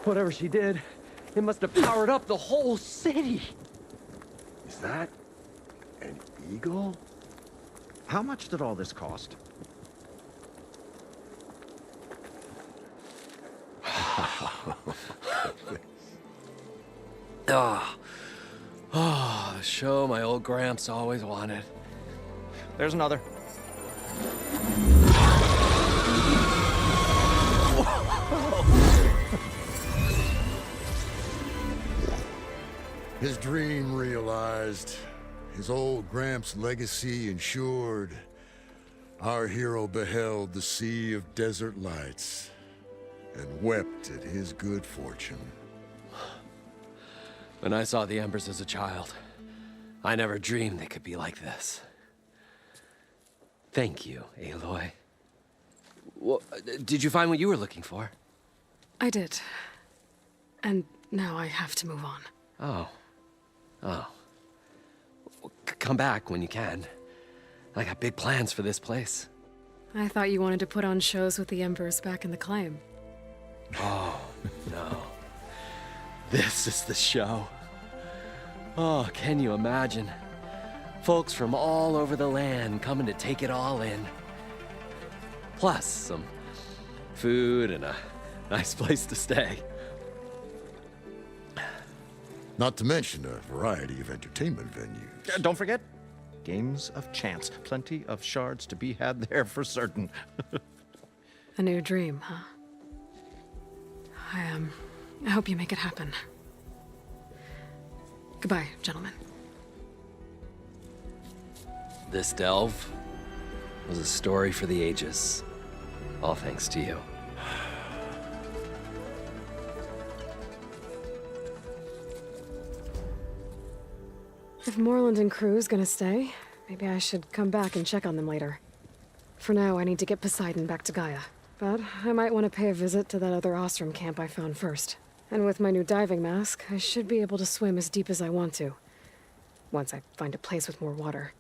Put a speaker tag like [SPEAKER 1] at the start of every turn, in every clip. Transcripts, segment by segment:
[SPEAKER 1] Whatever she did, it must have powered up the whole city.
[SPEAKER 2] Is that an eagle?
[SPEAKER 3] How much did all this cost?
[SPEAKER 1] Ah, oh, the show my old Gramps always wanted.
[SPEAKER 3] There's another.
[SPEAKER 4] His dream realized, his old Gramps' legacy ensured. Our hero beheld the sea of desert lights and wept at his good fortune.
[SPEAKER 1] When I saw the Embers as a child, I never dreamed they could be like this. Thank you, Aloy. Well, did you find what you were looking for?
[SPEAKER 5] I did. And now I have to move on.
[SPEAKER 1] Oh. Oh. Well, come back when you can. I got big plans for this place.
[SPEAKER 5] I thought you wanted to put on shows with the Embers back in the Claim.
[SPEAKER 1] Oh, no. This is the show. Oh, can you imagine? Folks from all over the land coming to take it all in. Plus some food and a nice place to stay.
[SPEAKER 4] Not to mention a variety of entertainment venues.
[SPEAKER 3] Don't forget, games of chance. Plenty of shards to be had there for certain.
[SPEAKER 5] A new dream, huh? I hope you make it happen. Goodbye, gentlemen.
[SPEAKER 1] This delve was a story for the ages. All thanks to you.
[SPEAKER 5] If Moreland and crew's gonna stay, maybe I should come back and check on them later. For now, I need to get Poseidon back to Gaia. But I might want to pay a visit to that other Ostrom camp I found first. And with my new diving mask, I should be able to swim as deep as I want to. Once I find a place with more water.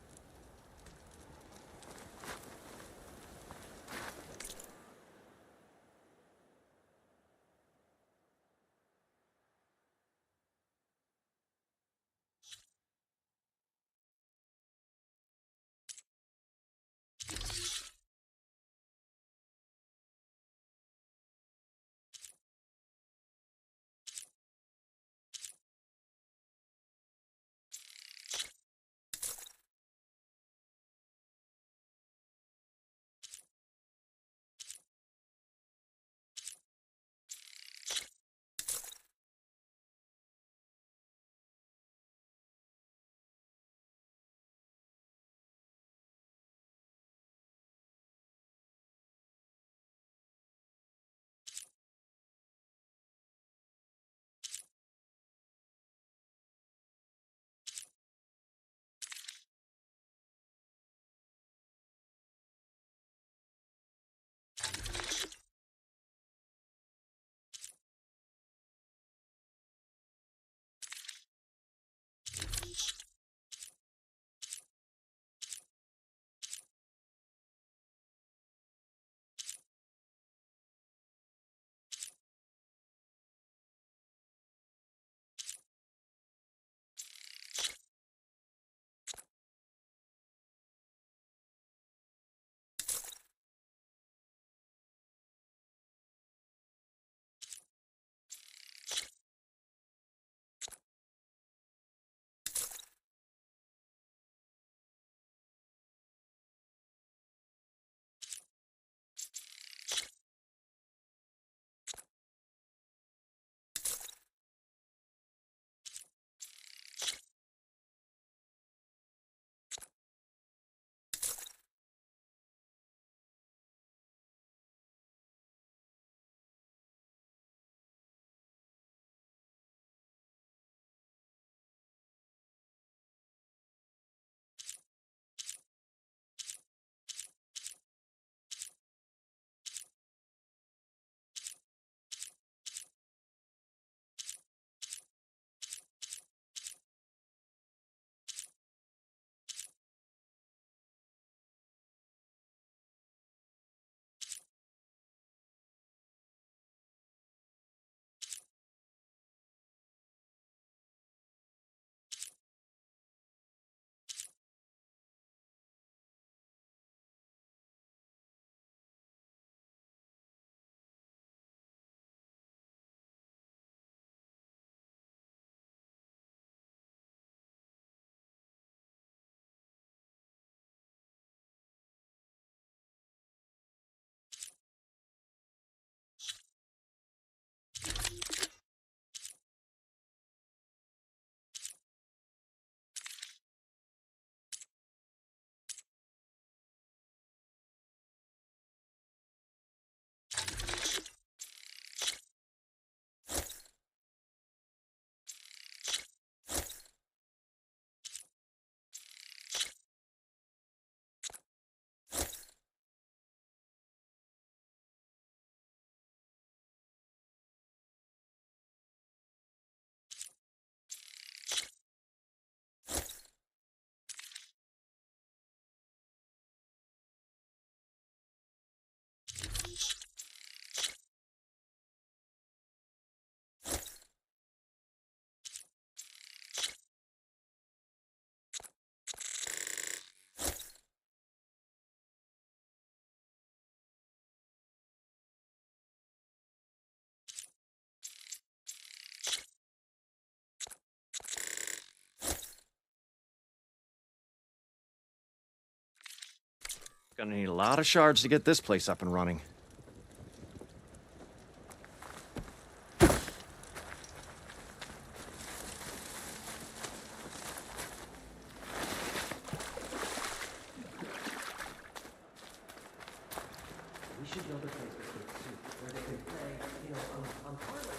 [SPEAKER 3] Gonna need a lot of shards to get this place up and running.
[SPEAKER 1] We should build a place for kids too, where they can play, on parlays.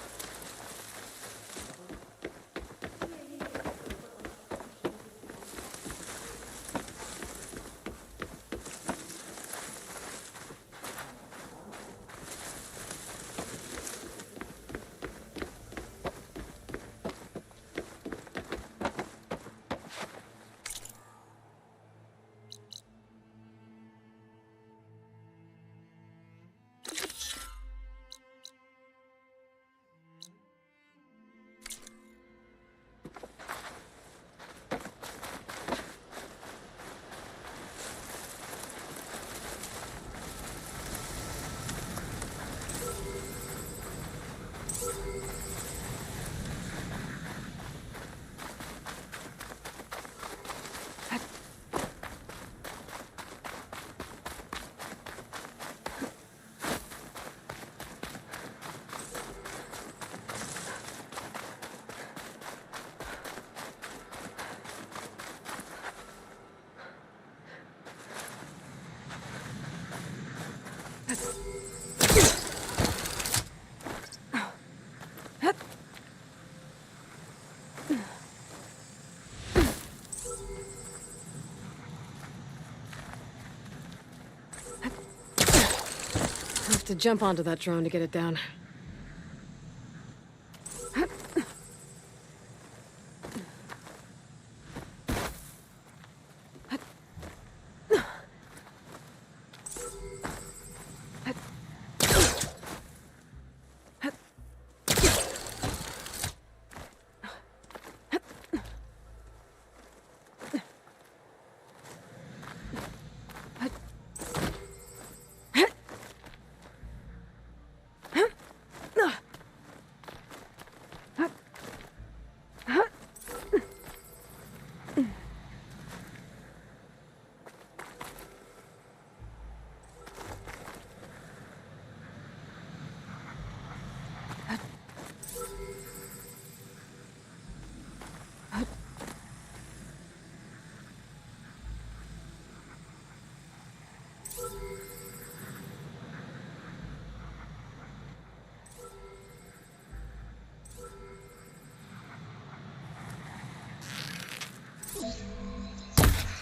[SPEAKER 5] I'll have to jump onto that drone to get it down.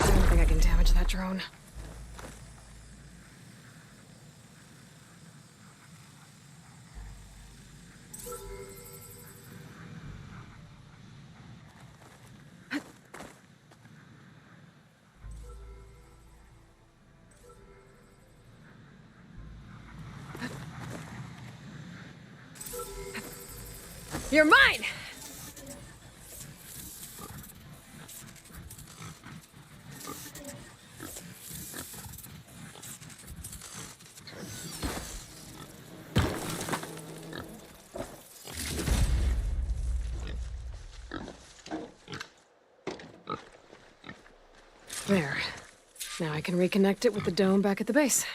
[SPEAKER 5] I don't think I can damage that drone. You're mine! There. Now I can reconnect it with the dome back at the base.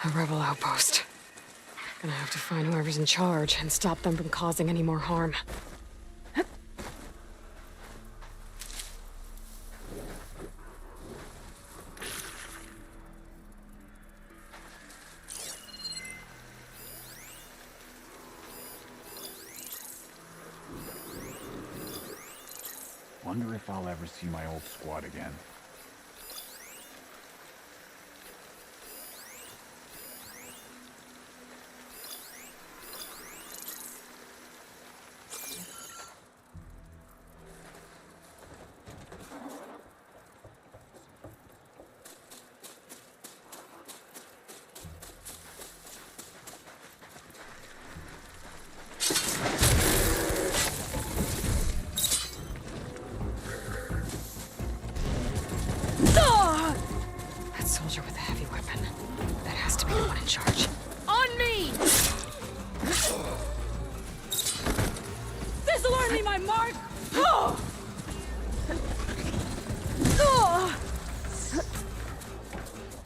[SPEAKER 5] A rebel outpost. Gonna have to find whoever's in charge and stop them from causing any more harm.
[SPEAKER 6] Wonder if I'll ever see my old squad again.
[SPEAKER 5] That soldier with the heavy weapon. That has to be the one in charge. On me!
[SPEAKER 7] This'll earn me my mark!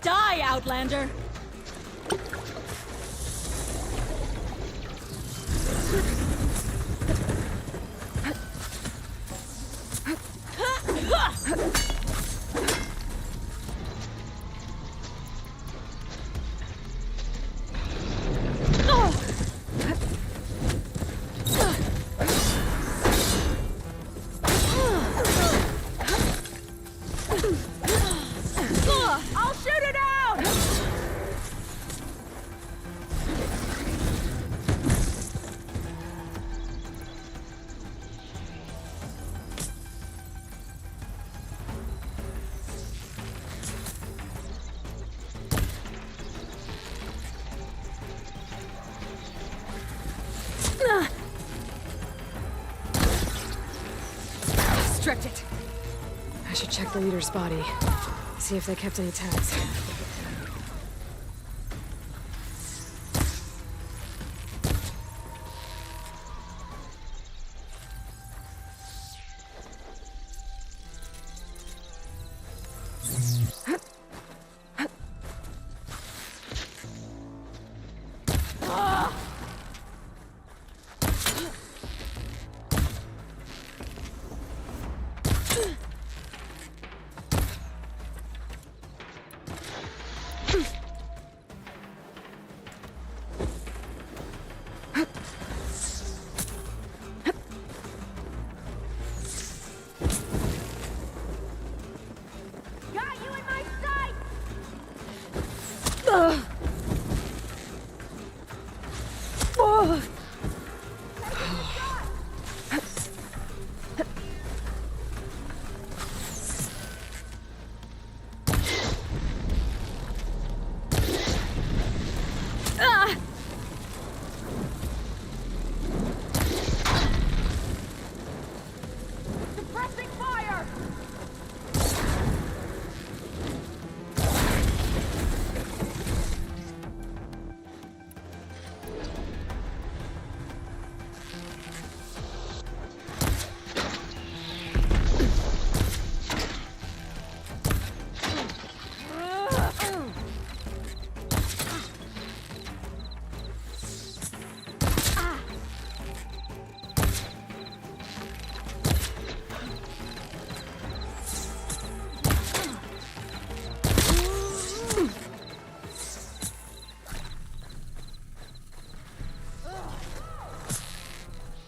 [SPEAKER 7] Die, Outlander! I'll shoot it out! Stripped it.
[SPEAKER 5] I should check the leader's body. See if they kept any tags.
[SPEAKER 7] Got you in my sight! Suppressing fire!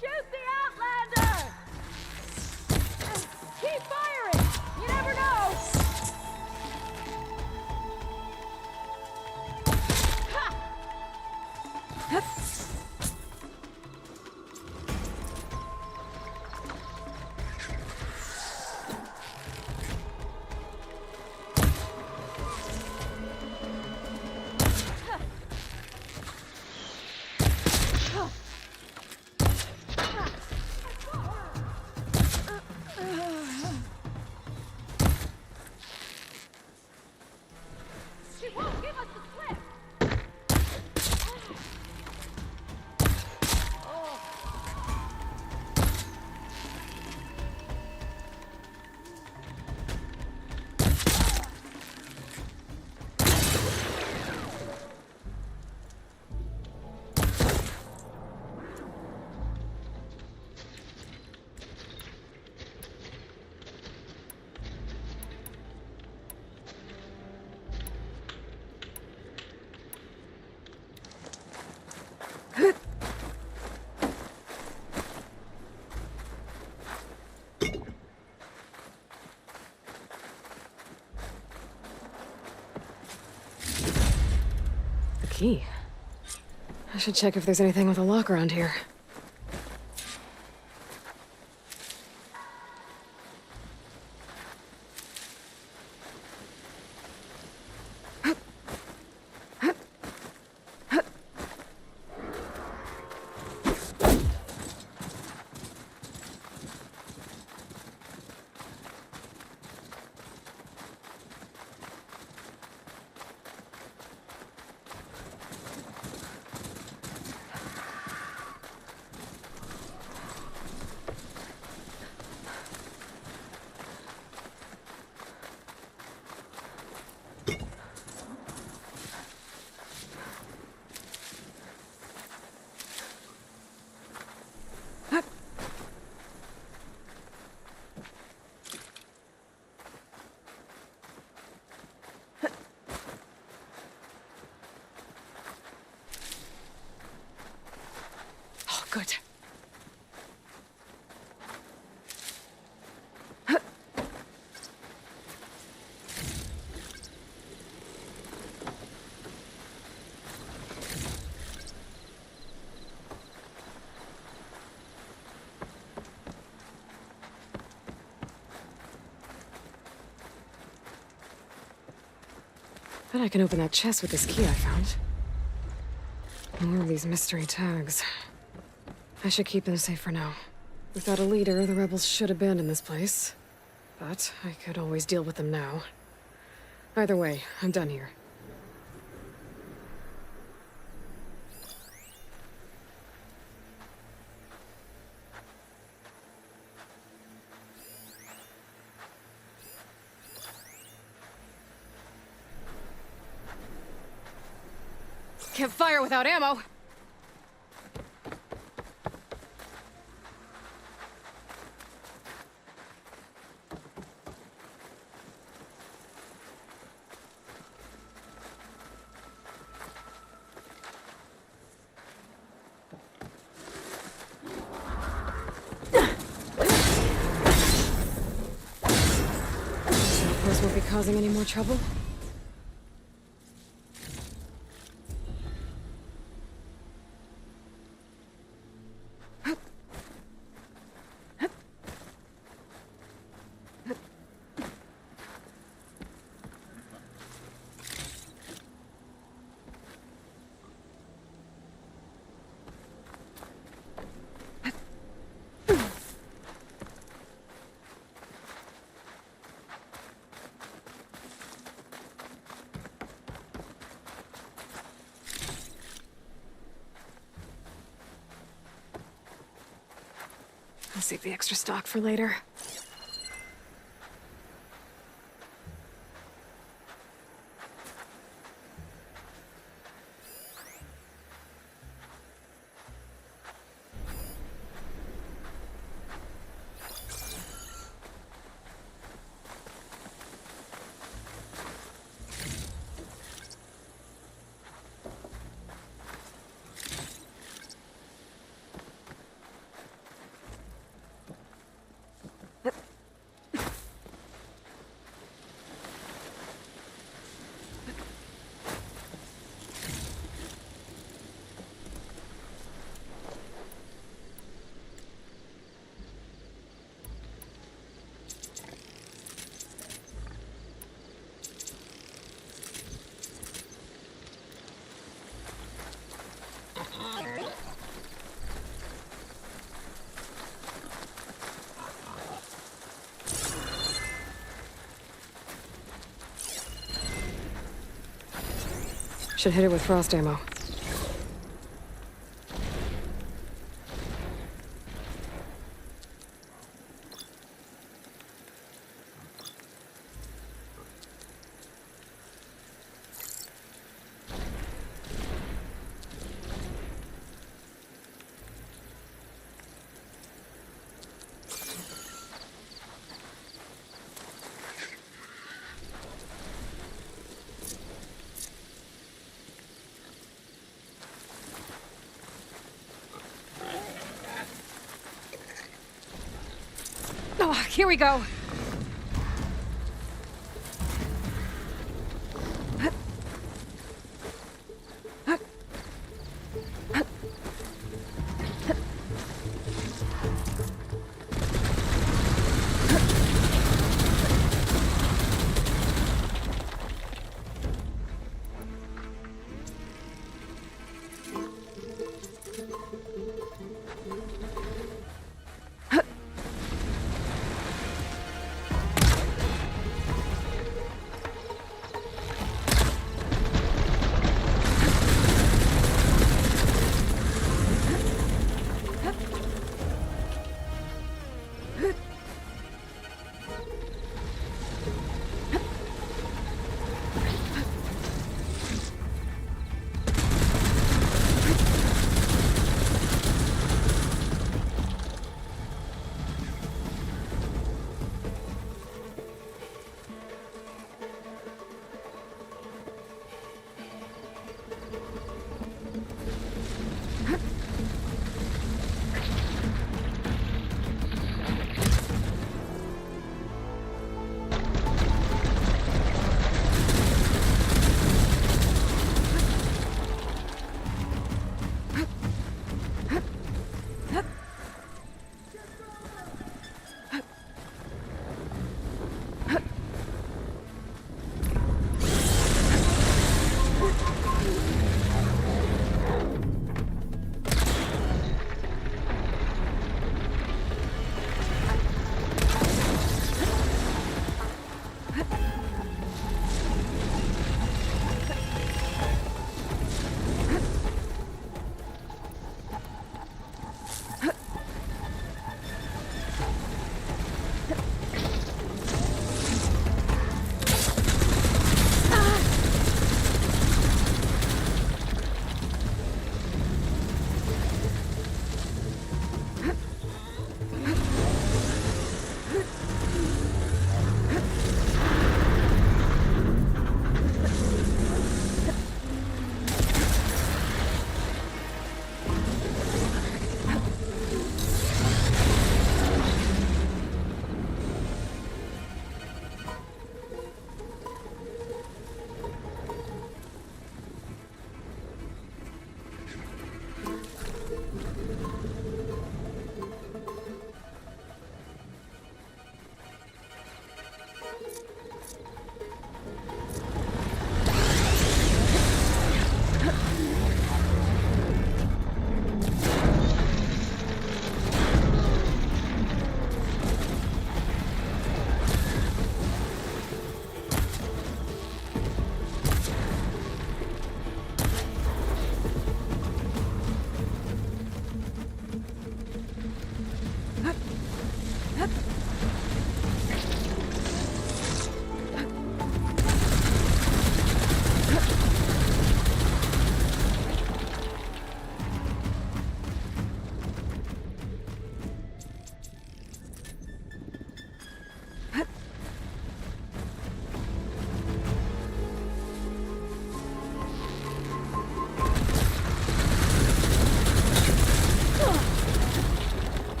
[SPEAKER 7] Shoot the Outlander! Keep firing! You never know! Ha! She won't give us the slip!
[SPEAKER 5] The key. I should check if there's anything with a lock around here. Oh, good. Bet I can open that chest with this key I found. More of these mystery tags. I should keep them safe for now. Without a leader, the rebels should abandon this place. But I could always deal with them now. Either way, I'm done here. Can't fire without ammo! Outpost won't be causing any more trouble? I'll save the extra stock for later. Should hit it with frost ammo. Oh, here we go.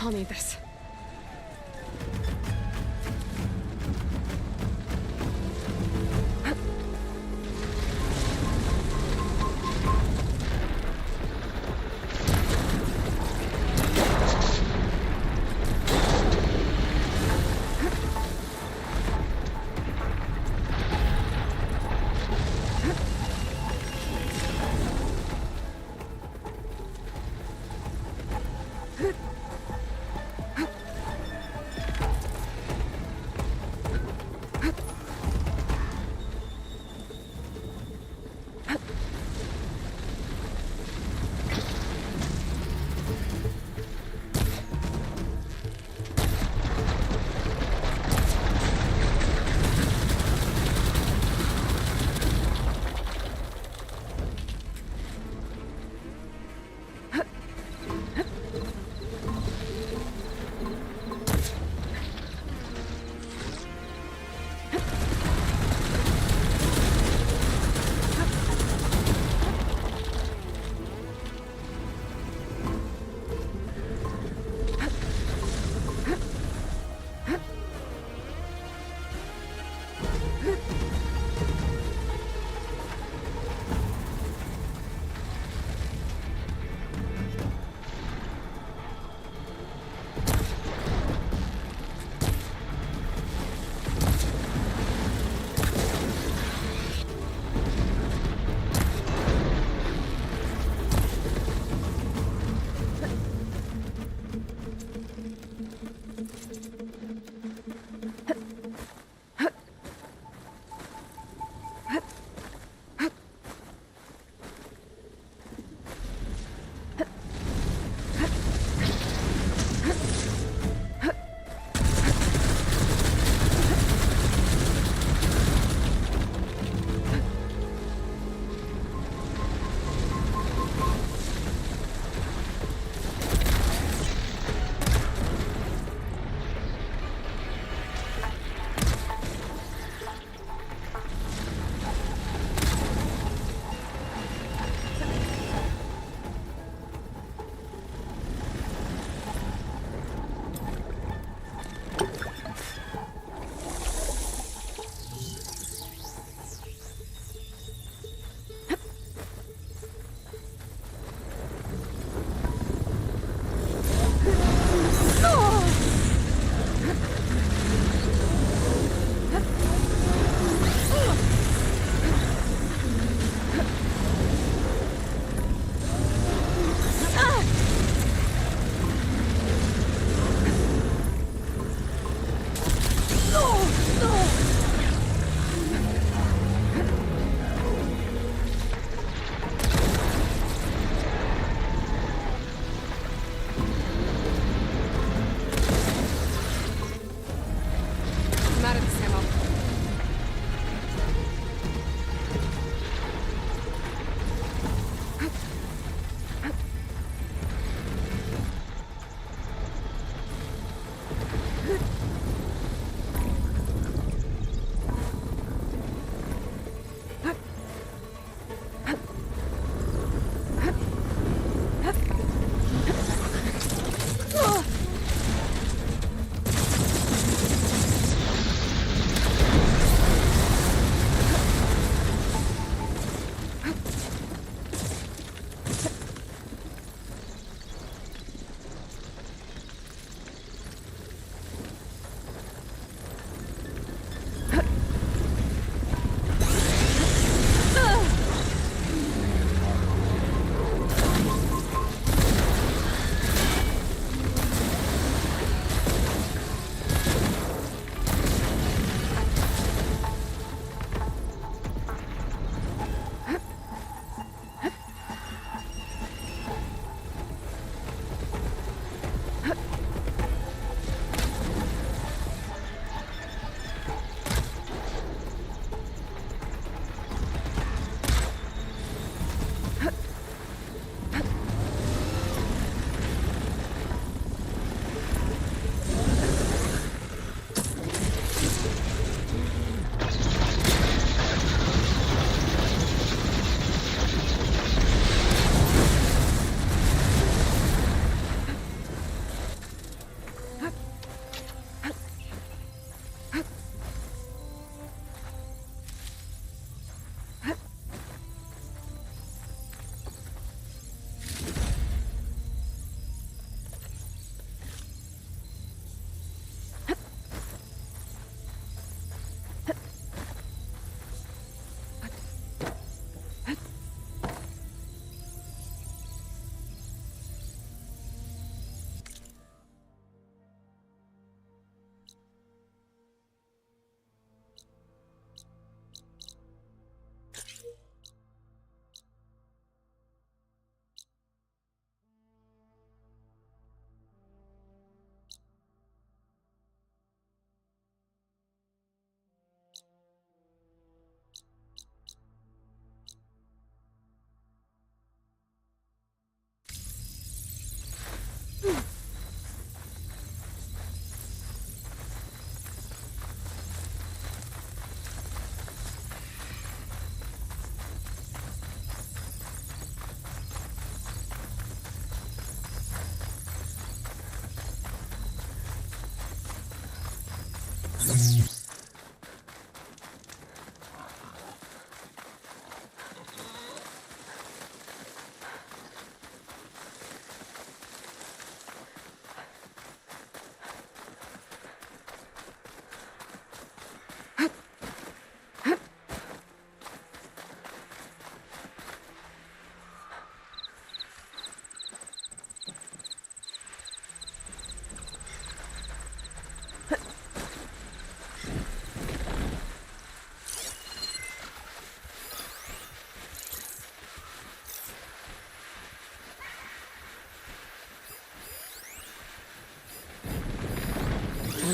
[SPEAKER 5] I'll need this.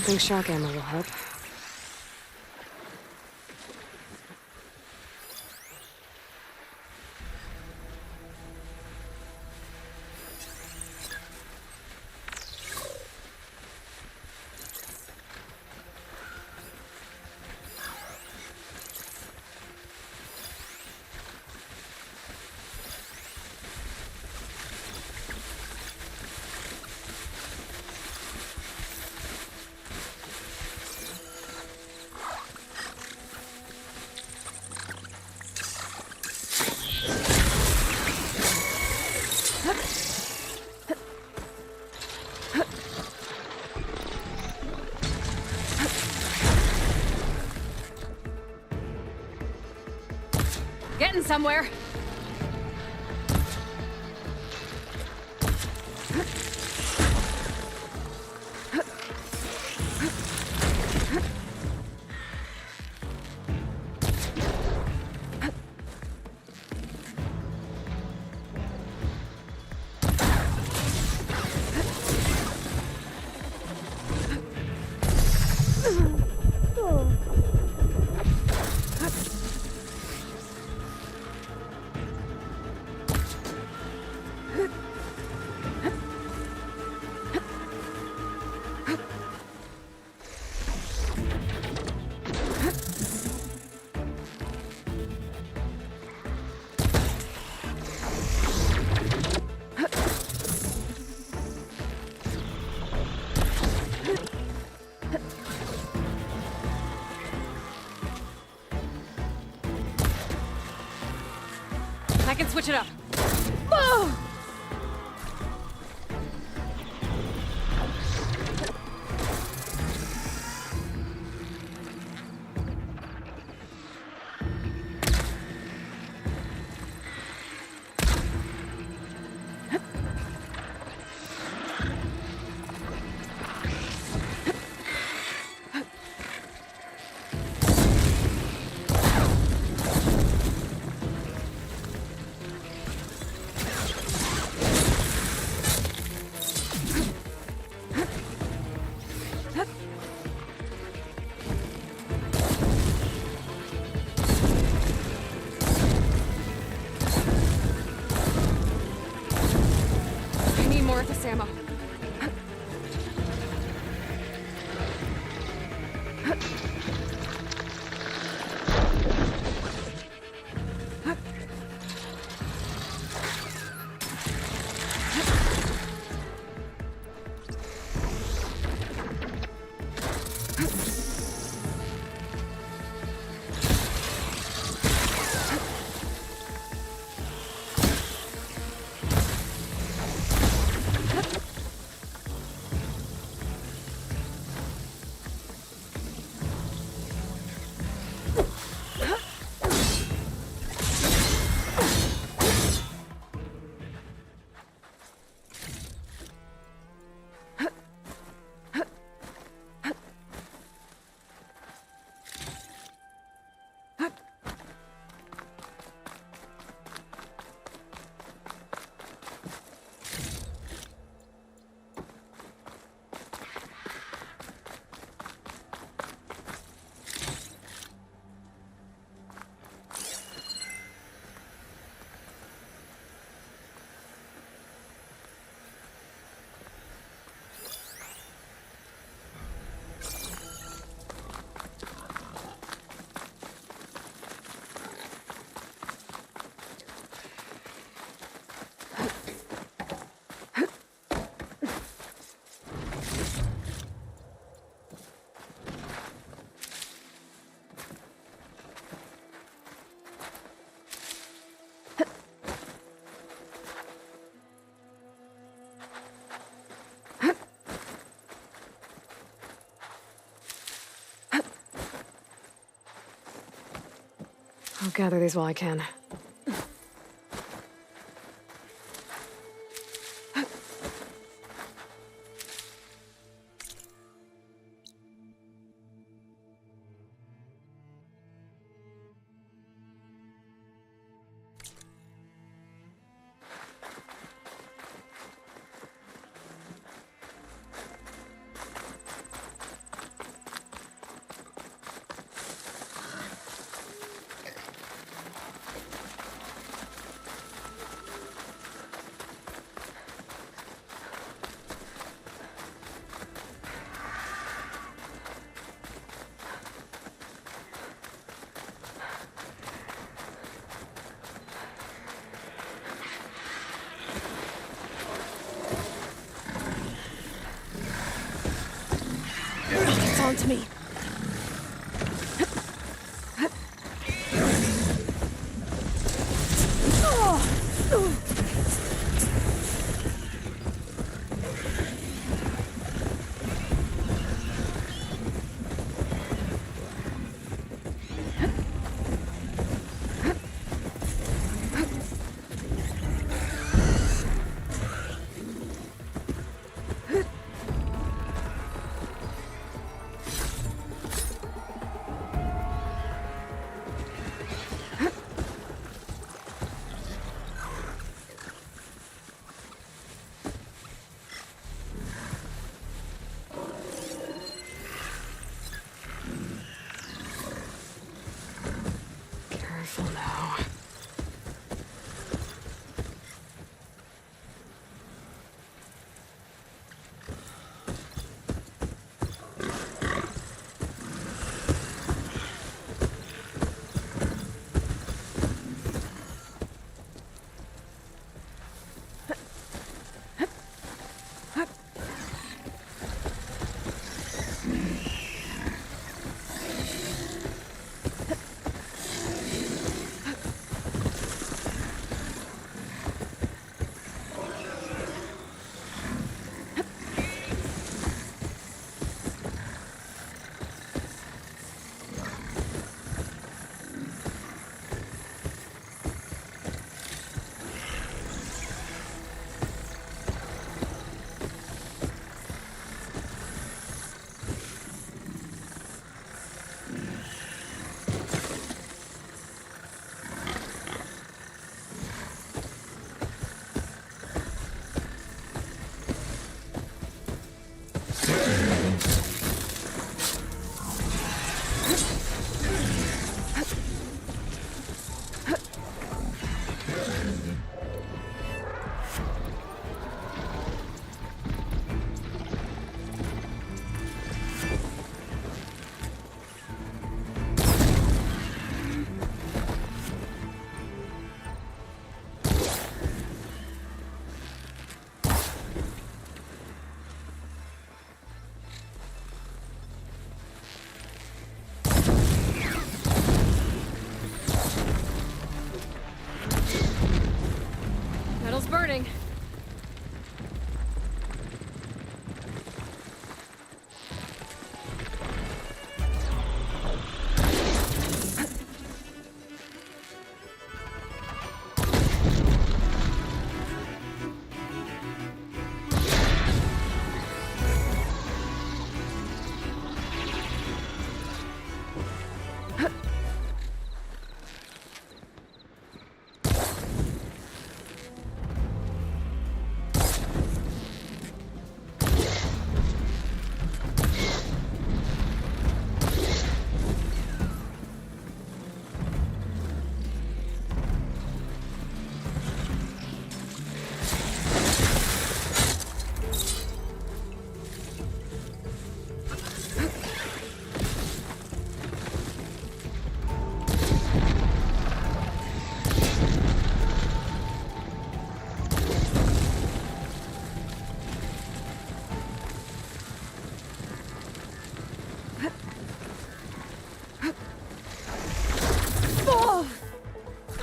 [SPEAKER 5] think shock ammo will help.
[SPEAKER 7] Getting somewhere. I can switch it up. Oh! I need more of this ammo.
[SPEAKER 5] I'll gather these while I can.
[SPEAKER 7] onto me.
[SPEAKER 5] Careful now.
[SPEAKER 7] Metal's burning.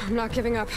[SPEAKER 5] I'm not giving up.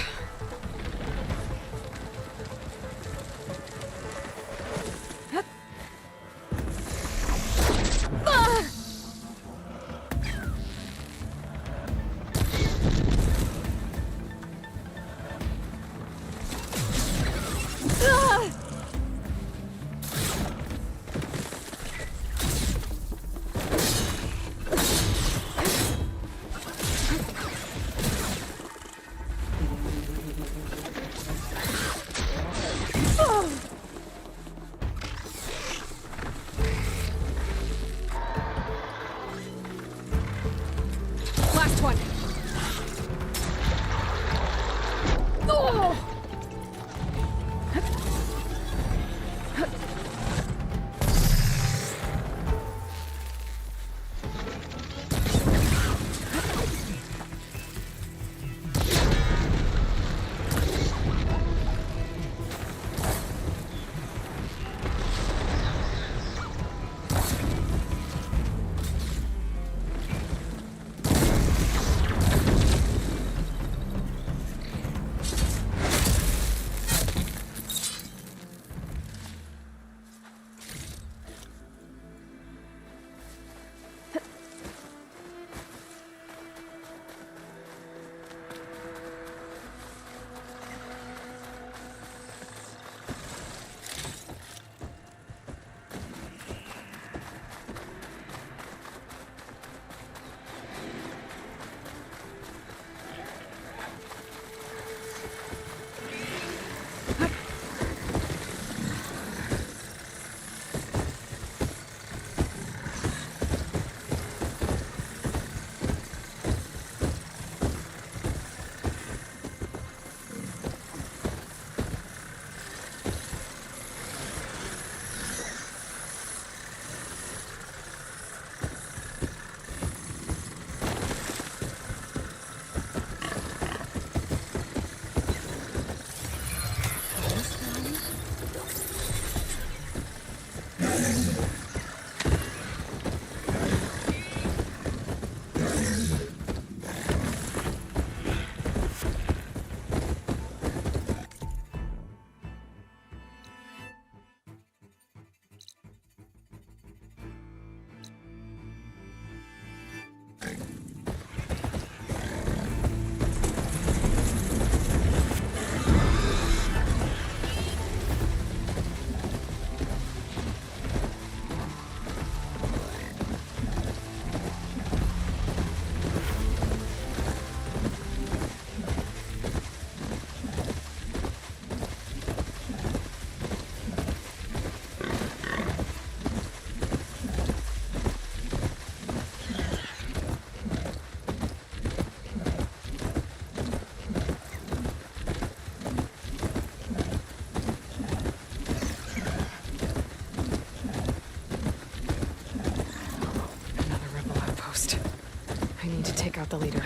[SPEAKER 5] out the leader.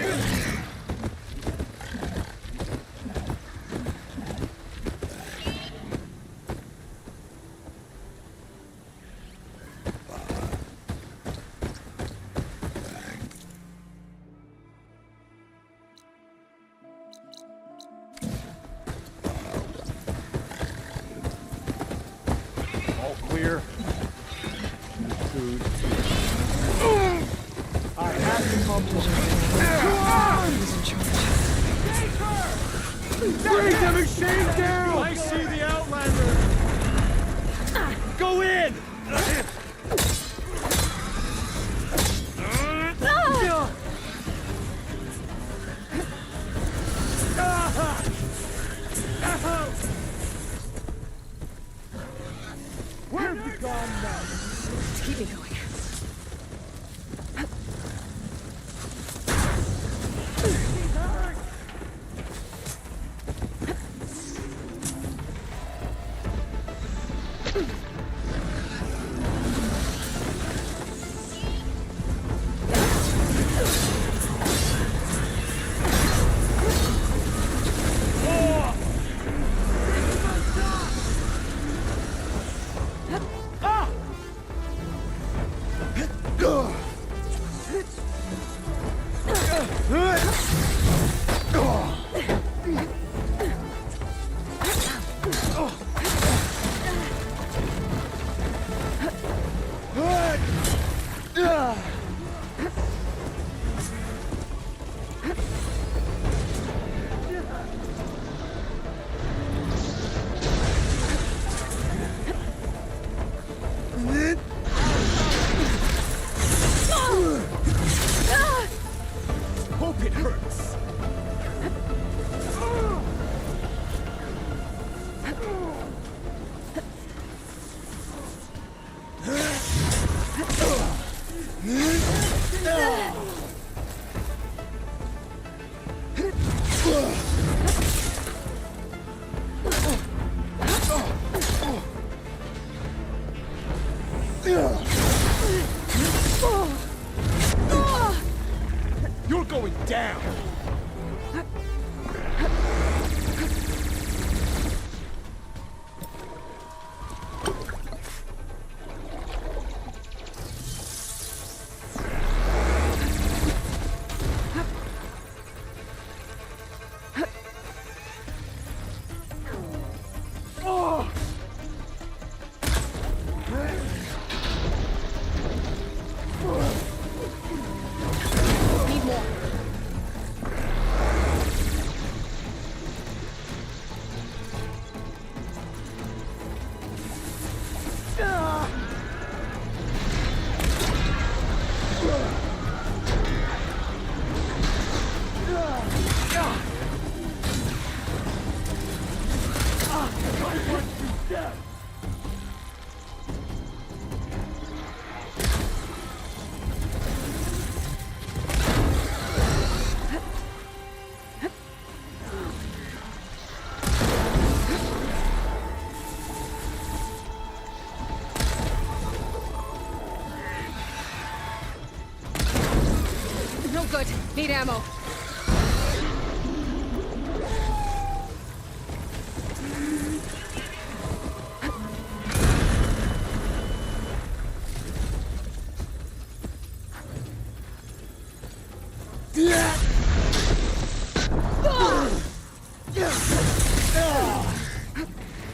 [SPEAKER 6] All clear. Food. I have to come to
[SPEAKER 5] Who's in charge?
[SPEAKER 6] Bring the machine down! I see the Outlander! Go in! Where's the gun now?
[SPEAKER 5] Keep me going.
[SPEAKER 6] Hope it hurts. You're going down!
[SPEAKER 7] Need more. No good. Need ammo.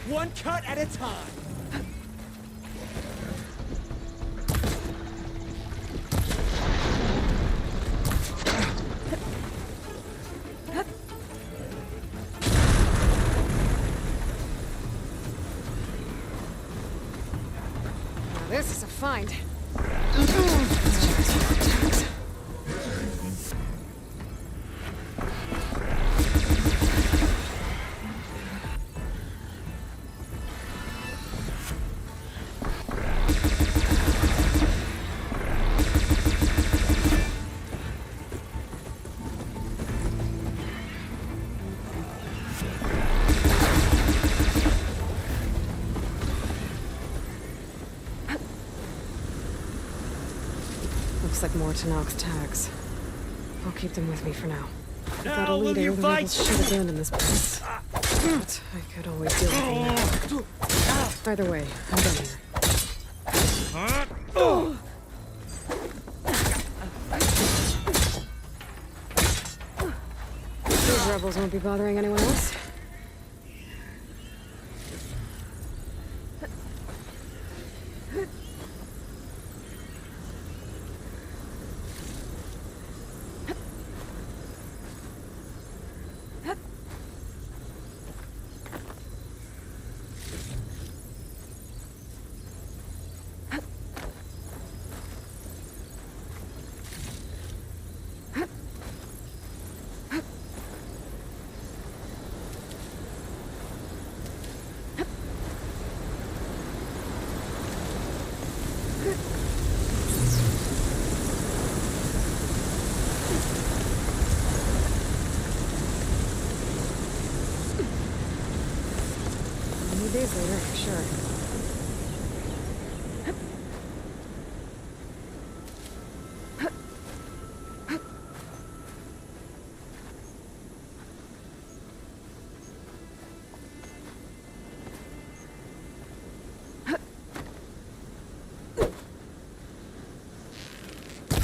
[SPEAKER 6] One cut at a time.
[SPEAKER 5] Now this is a find. Looks like more Tenak's tags. I'll keep them with me for now.
[SPEAKER 6] Now
[SPEAKER 5] Without a
[SPEAKER 6] will
[SPEAKER 5] leader,
[SPEAKER 6] you
[SPEAKER 5] the
[SPEAKER 6] fight?
[SPEAKER 5] rebels should abandon this place. But I could always do anything now. Either way, I'm done here. These rebels won't be bothering anyone else. I'll need these later, for sure.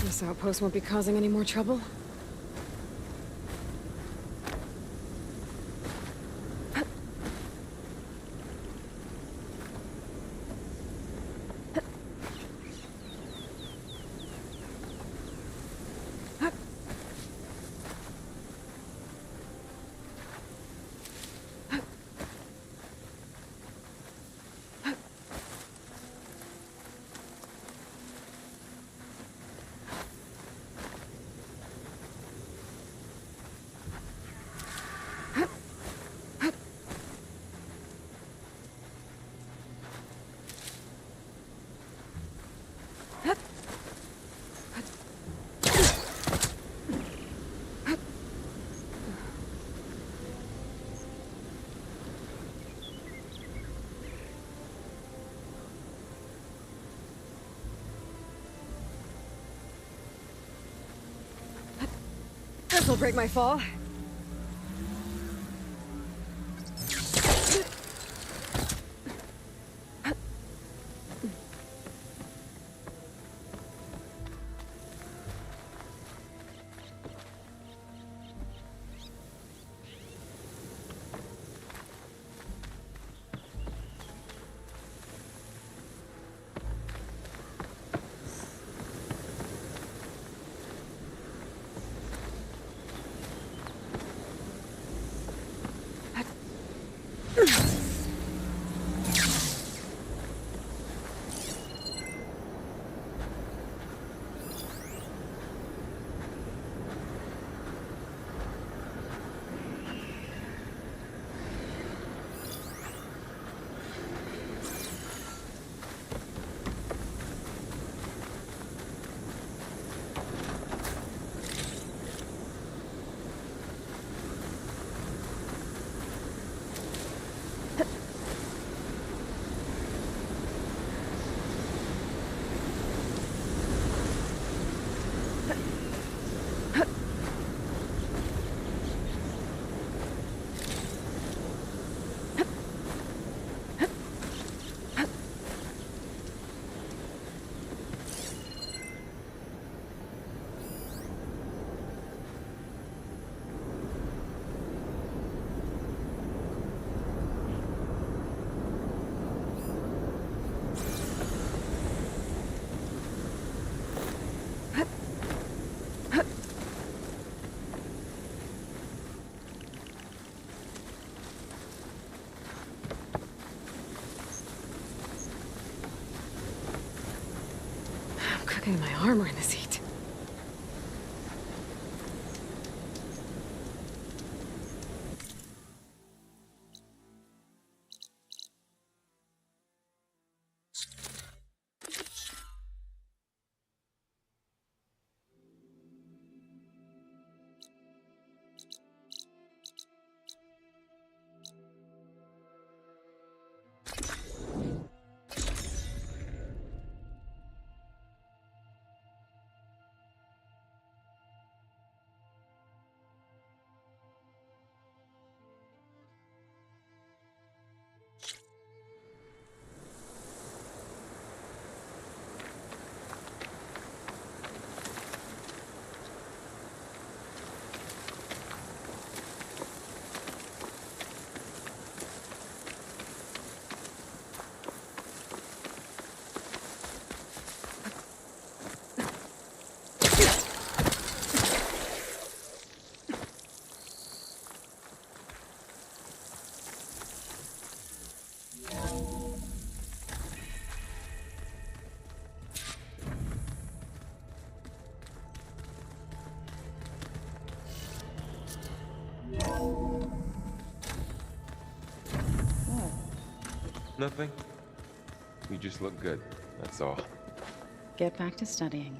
[SPEAKER 5] This outpost won't be causing any more trouble. This'll break my fall. I'm cooking my armor in this heat.
[SPEAKER 8] Nothing. You just look good, that's all.
[SPEAKER 9] Get back to studying.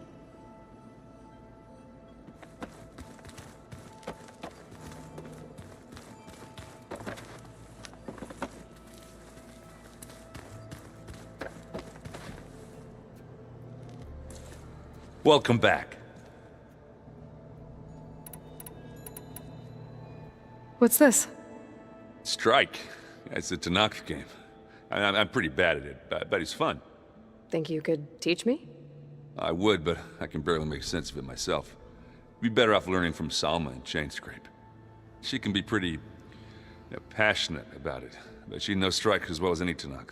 [SPEAKER 10] Welcome back.
[SPEAKER 5] What's this?
[SPEAKER 10] Strike. It's a Tanakh game. I'm pretty bad at it, but it's fun.
[SPEAKER 5] Think you could teach me?
[SPEAKER 10] I would, but I can barely make sense of it myself. Be better off learning from Salma and Chainscrape. She can be pretty passionate about it, but she knows Strike as well as any Tanakh.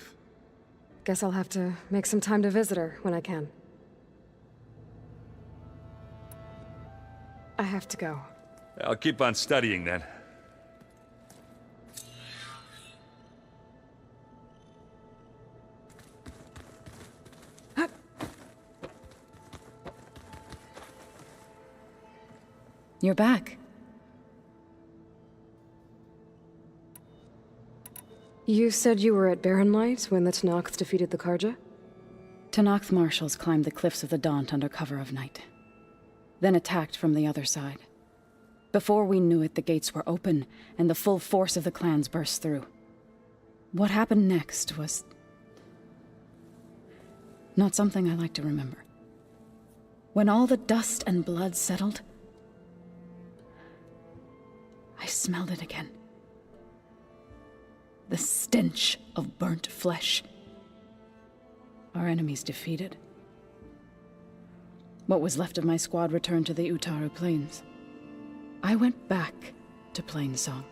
[SPEAKER 5] Guess I'll have to make some time to visit her when I can. I have to go.
[SPEAKER 10] I'll keep on studying then.
[SPEAKER 9] You're back.
[SPEAKER 5] You said you were at Barren Light when the Tenakth defeated the Karja?
[SPEAKER 9] Tanakh marshals climbed the cliffs of the Daunt under cover of night, then attacked from the other side. Before we knew it, the gates were open, and the full force of the clans burst through. What happened next was not something I like to remember. When all the dust and blood settled, I smelled it again. The stench of burnt flesh. Our enemies defeated. What was left of my squad returned to the Utaru Plains. I went back to Plainsong.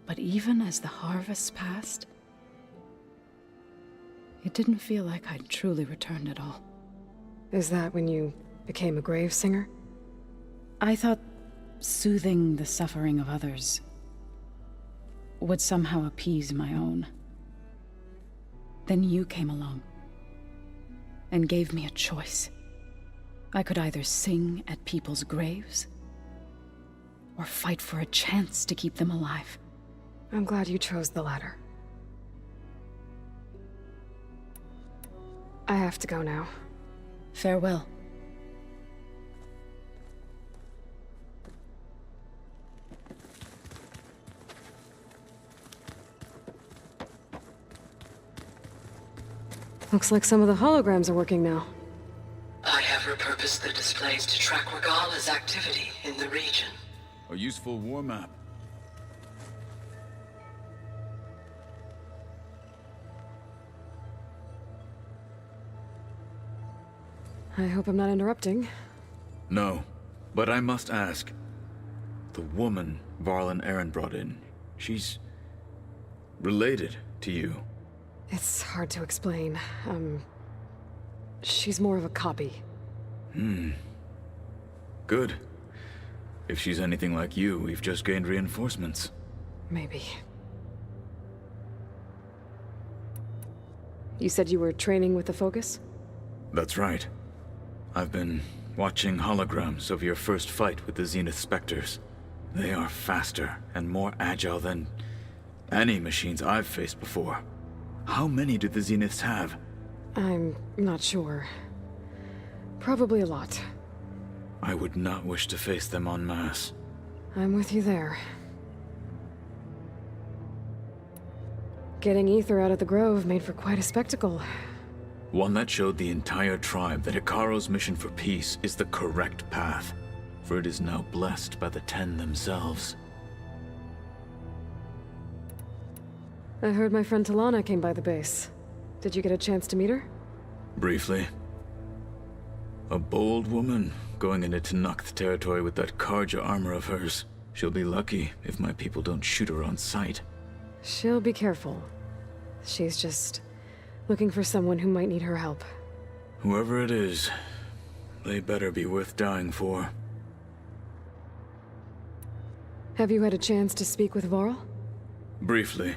[SPEAKER 9] But even as the harvest passed, it didn't feel like I'd truly returned at all.
[SPEAKER 5] Is that when you became a grave singer?
[SPEAKER 9] I thought soothing the suffering of others would somehow appease my own. Then you came along and gave me a choice. I could either sing at people's graves or fight for a chance to keep them alive.
[SPEAKER 5] I'm glad you chose the latter. I have to go now.
[SPEAKER 9] Farewell.
[SPEAKER 5] Looks like some of the holograms are working now.
[SPEAKER 11] I have repurposed the displays to track Regala's activity in the region.
[SPEAKER 12] A useful war map.
[SPEAKER 5] I hope I'm not interrupting.
[SPEAKER 12] No, but I must ask. The woman Varl and Aaron brought in, she's related to you.
[SPEAKER 5] It's hard to explain. She's more of a copy.
[SPEAKER 12] Good. If she's anything like you, we've just gained reinforcements.
[SPEAKER 5] Maybe. You said you were training with the Focus?
[SPEAKER 12] That's right. I've been watching holograms of your first fight with the Zenith Spectres. They are faster and more agile than any machines I've faced before. How many do the Zeniths have?
[SPEAKER 5] I'm not sure. Probably a lot.
[SPEAKER 12] I would not wish to face them en masse.
[SPEAKER 5] I'm with you there. Getting Ether out of the Grove made for quite a spectacle.
[SPEAKER 12] One that showed the entire tribe that Hekarro's mission for peace is the correct path, for it is now blessed by the Ten themselves.
[SPEAKER 5] I heard my friend Talana came by the base. Did you get a chance to meet her?
[SPEAKER 12] Briefly. A bold woman going into Tenakth territory with that Karja armor of hers. She'll be lucky if my people don't shoot her on sight.
[SPEAKER 5] She'll be careful. She's just looking for someone who might need her help.
[SPEAKER 12] Whoever it is, they better be worth dying for.
[SPEAKER 5] Have you had a chance to speak with Varl?
[SPEAKER 12] Briefly.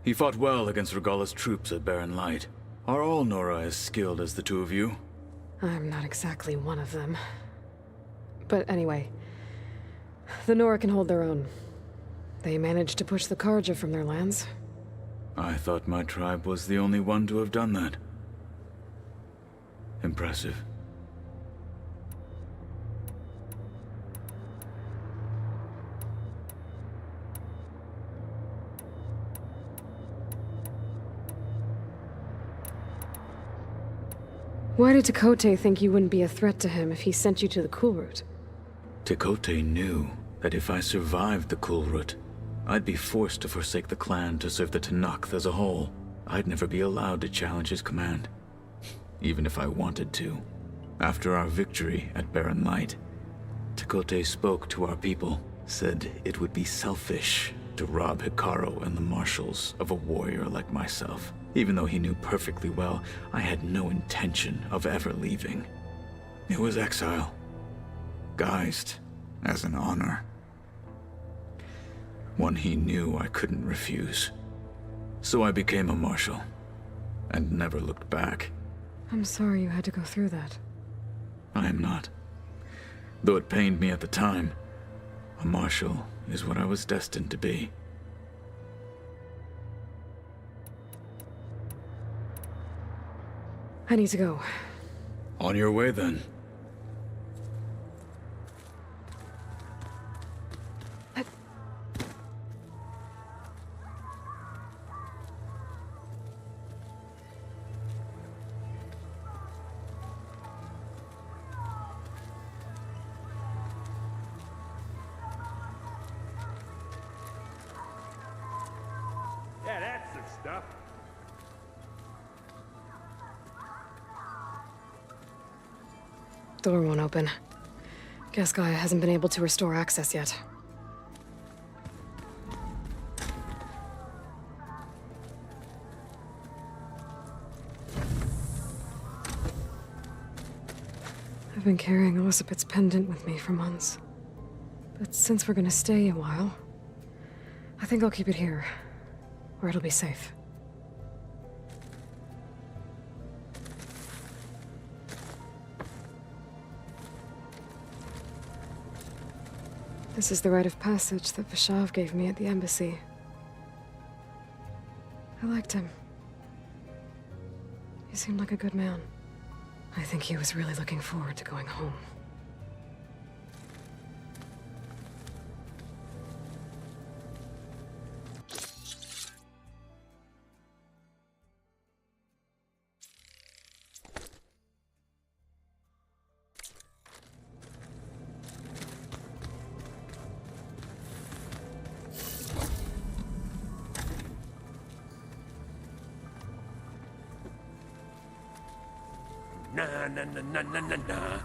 [SPEAKER 12] He fought well against Regala's troops at Barren Light. Are all Nora as skilled as the two of you?
[SPEAKER 5] I'm not exactly one of them. But anyway, the Nora can hold their own. They managed to push the Karja from their lands.
[SPEAKER 12] I thought my tribe was the only one to have done that. Impressive.
[SPEAKER 5] Why did Tekote think you wouldn't be a threat to him if he sent you to the Cool Route?
[SPEAKER 12] Tekote knew that if I survived the Kulrut, I'd be forced to forsake the clan to serve the Tenakth as a whole. I'd never be allowed to challenge his command, even if I wanted to. After our victory at Barren Light, Tekote spoke to our people, said it would be selfish to rob Hikaru and the marshals of a warrior like myself, even though he knew perfectly well I had no intention of ever leaving. It was exile, guised as an honor. One he knew I couldn't refuse. So I became a marshal, and never looked back.
[SPEAKER 5] I'm sorry you had to go through that.
[SPEAKER 12] I am not. Though it pained me at the time, a marshal is what I was destined to be.
[SPEAKER 5] I need to go.
[SPEAKER 12] On your way, then.
[SPEAKER 2] Yeah, that's the stuff.
[SPEAKER 5] Door won't open. Guess Gaia hasn't been able to restore access yet. I've been carrying Elizabeth's pendant with me for months. But since we're gonna stay a while, I think I'll keep it here, where it'll be safe. This is the rite of passage that Vashav gave me at the embassy. I liked him. He seemed like a good man. I think he was really looking forward to going home.
[SPEAKER 2] Nah, nah, nah, nah, nah, nah, nah.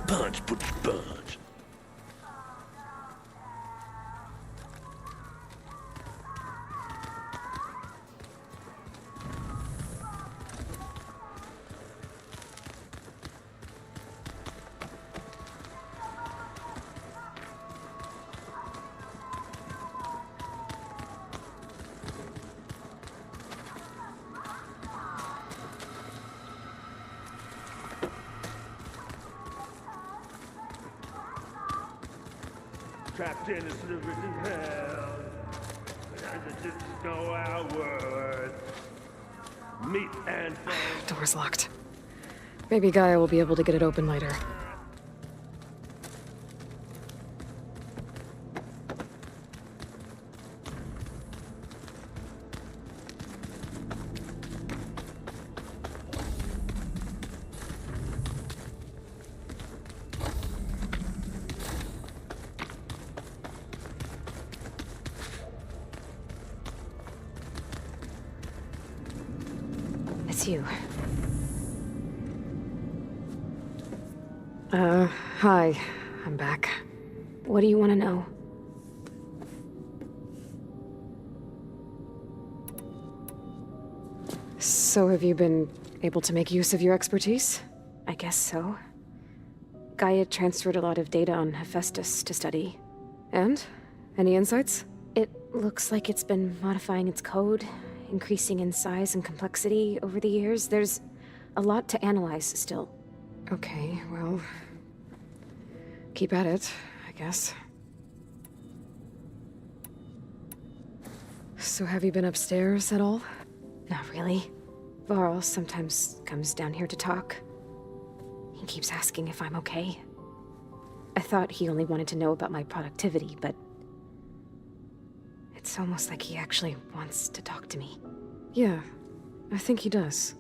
[SPEAKER 2] Punch, punch, punch. Trapped in a sliver in hell, and I just know our worth. Meat and
[SPEAKER 5] Door's locked. Maybe Gaia will be able to get it open later. It's you. Hi. I'm back. What do you want to know? So have you been able to make use of your expertise?
[SPEAKER 13] I guess so. Gaia transferred a lot of data on Hephaestus to study.
[SPEAKER 5] And? Any insights?
[SPEAKER 13] It looks like it's been modifying its code, increasing in size and complexity over the years. There's a lot to analyze still.
[SPEAKER 5] Okay, well... keep at it, I guess. So have you been upstairs at all?
[SPEAKER 13] Not really. Varl sometimes comes down here to talk. He keeps asking if I'm okay. I thought he only wanted to know about my productivity, but... it's almost like he actually wants to talk to me.
[SPEAKER 5] Yeah, I think he does.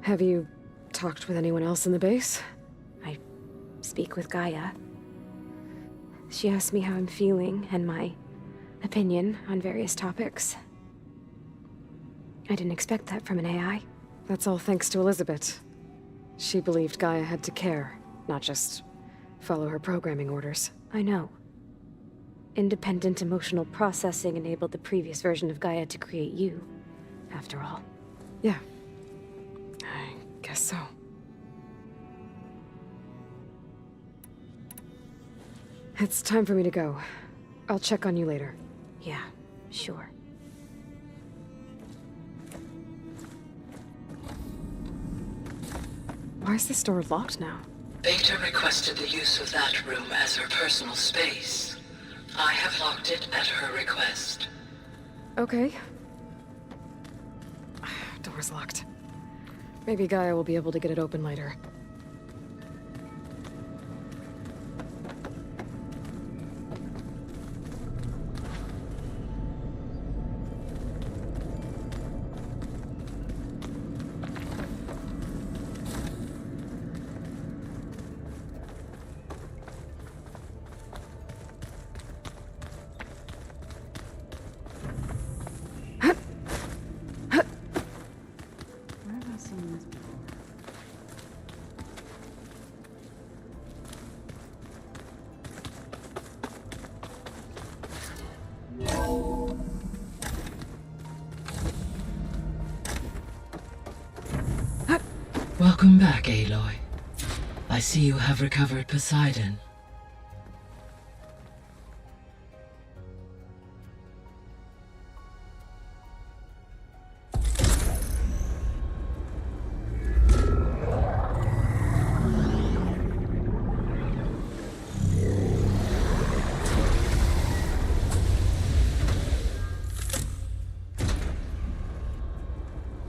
[SPEAKER 5] Have you talked with anyone else in the base?
[SPEAKER 13] I speak with Gaia. She asks me how I'm feeling and my opinion on various topics. I didn't expect that from an AI.
[SPEAKER 5] That's all thanks to Elizabeth. She believed Gaia had to care, not just follow her programming orders.
[SPEAKER 13] I know. Independent emotional processing enabled the previous version of Gaia to create you, after all.
[SPEAKER 5] Yeah. I guess so. It's time for me to go. I'll check on you later.
[SPEAKER 13] Yeah, sure.
[SPEAKER 5] Why is this door locked now?
[SPEAKER 11] Beta requested the use of that room as her personal space. I have locked it at her request.
[SPEAKER 5] Okay. Door's locked. Maybe Gaia will be able to get it open later.
[SPEAKER 11] Welcome back, Aloy. I see you have recovered Poseidon.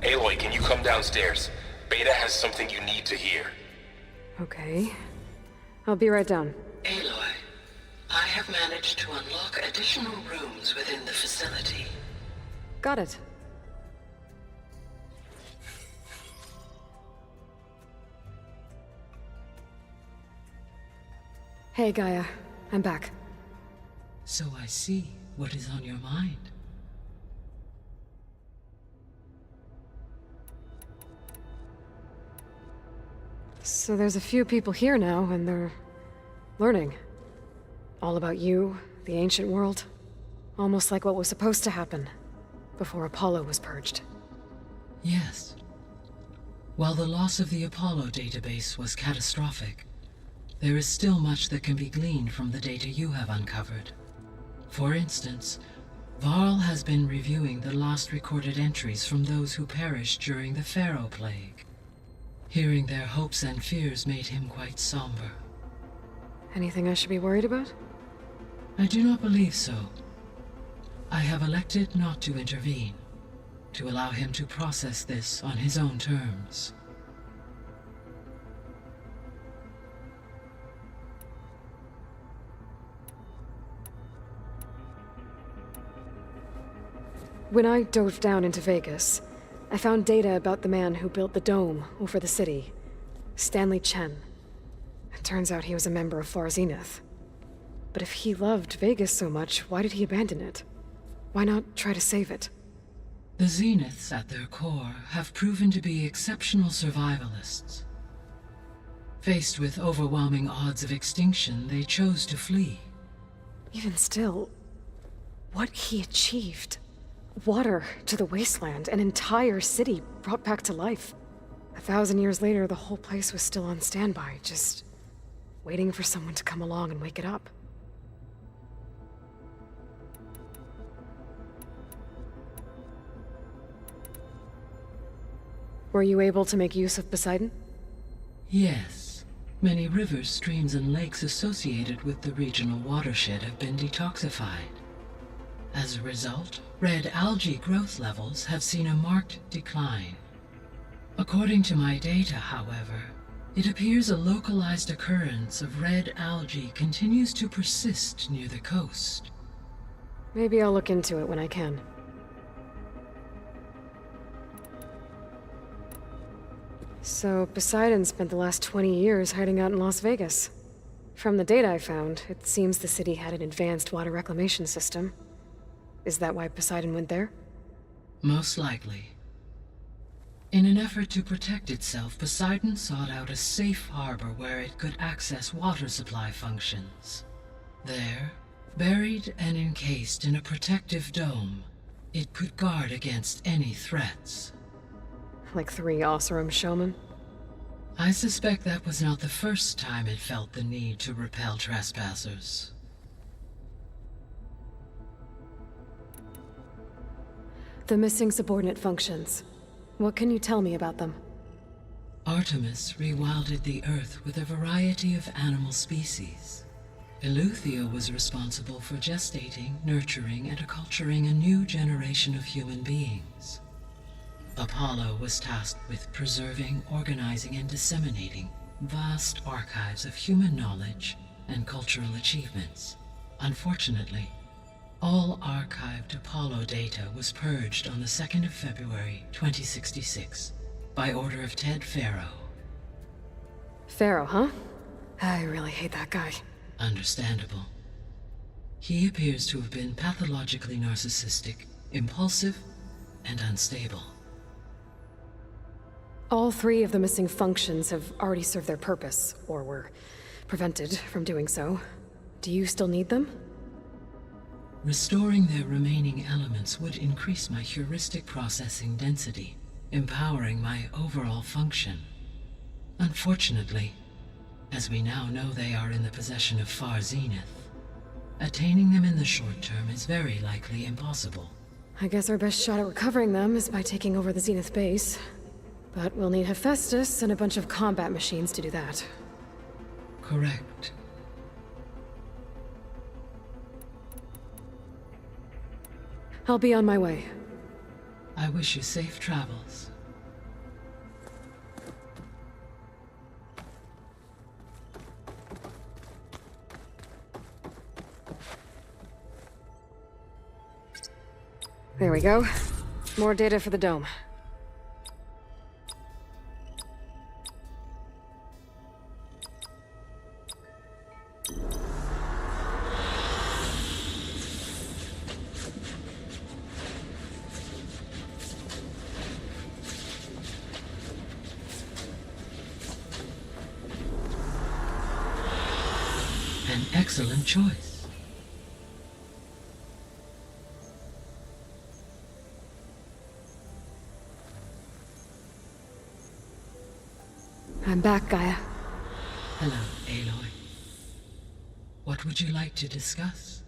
[SPEAKER 14] Aloy, can you come downstairs? Beta has something you need to hear.
[SPEAKER 5] Okay. I'll be right down.
[SPEAKER 11] Aloy, I have managed to unlock additional rooms within the facility.
[SPEAKER 5] Got it. Hey, Gaia. I'm back.
[SPEAKER 11] So I see what is on your mind.
[SPEAKER 5] So there's a few people here now, and they're learning. All about you, the ancient world. Almost like what was supposed to happen before Apollo was purged.
[SPEAKER 11] Yes. While the loss of the Apollo database was catastrophic, there is still much that can be gleaned from the data you have uncovered. For instance, Varl has been reviewing the last recorded entries from those who perished during the Pharaoh Plague. Hearing their hopes and fears made him quite somber.
[SPEAKER 5] Anything I should be worried about?
[SPEAKER 11] I do not believe so. I have elected not to intervene, to allow him to process this on his own terms.
[SPEAKER 5] When I dove down into Vegas, I found data about the man who built the dome over the city, Stanley Chen. It turns out he was a member of Far Zenith. But if he loved Vegas so much, why did he abandon it? Why not try to save it?
[SPEAKER 11] The Zeniths, at their core, have proven to be exceptional survivalists. Faced with overwhelming odds of extinction, they chose to flee.
[SPEAKER 5] Even still, what he achieved. Water to the wasteland, an entire city brought back to life. 1,000 years later, the whole place was still on standby, just waiting for someone to come along and wake it up. Were you able to make use of Poseidon?
[SPEAKER 11] Yes. Many rivers, streams, and lakes associated with the regional watershed have been detoxified. As a result, red algae growth levels have seen a marked decline. According to my data, however, it appears a localized occurrence of red algae continues to persist near the coast.
[SPEAKER 5] Maybe I'll look into it when I can. So, Poseidon spent the last 20 years hiding out in Las Vegas. From the data I found, it seems the city had an advanced water reclamation system. Is that why Poseidon went there?
[SPEAKER 11] Most likely. In an effort to protect itself, Poseidon sought out a safe harbor where it could access water supply functions. There, buried and encased in a protective dome, it could guard against any threats.
[SPEAKER 5] Like 3 Oseram showmen?
[SPEAKER 11] I suspect that was not the first time it felt the need to repel trespassers.
[SPEAKER 5] The missing subordinate functions. What can you tell me about them?
[SPEAKER 11] Artemis rewilded the Earth with a variety of animal species. Eleuthia was responsible for gestating, nurturing, and acculturating a new generation of human beings. Apollo was tasked with preserving, organizing, and disseminating vast archives of human knowledge and cultural achievements. Unfortunately, all archived Apollo data was purged on the 2nd of February, 2066, by order of Ted Faro.
[SPEAKER 5] Faro, huh? I really hate that guy.
[SPEAKER 11] Understandable. He appears to have been pathologically narcissistic, impulsive, and unstable.
[SPEAKER 5] All 3 of the missing functions have already served their purpose, or were prevented from doing so. Do you still need them?
[SPEAKER 11] Restoring their remaining elements would increase my heuristic processing density, empowering my overall function. Unfortunately, as we now know they are in the possession of Far Zenith, attaining them in the short term is very likely impossible.
[SPEAKER 5] I guess our best shot at recovering them is by taking over the Zenith base. But we'll need Hephaestus and a bunch of combat machines to do that.
[SPEAKER 11] Correct.
[SPEAKER 5] I'll be on my way.
[SPEAKER 11] I wish you safe travels.
[SPEAKER 5] There we go. More data for the dome.
[SPEAKER 11] An excellent choice.
[SPEAKER 5] I'm back, Gaia.
[SPEAKER 11] Hello, Aloy. What would you like to discuss?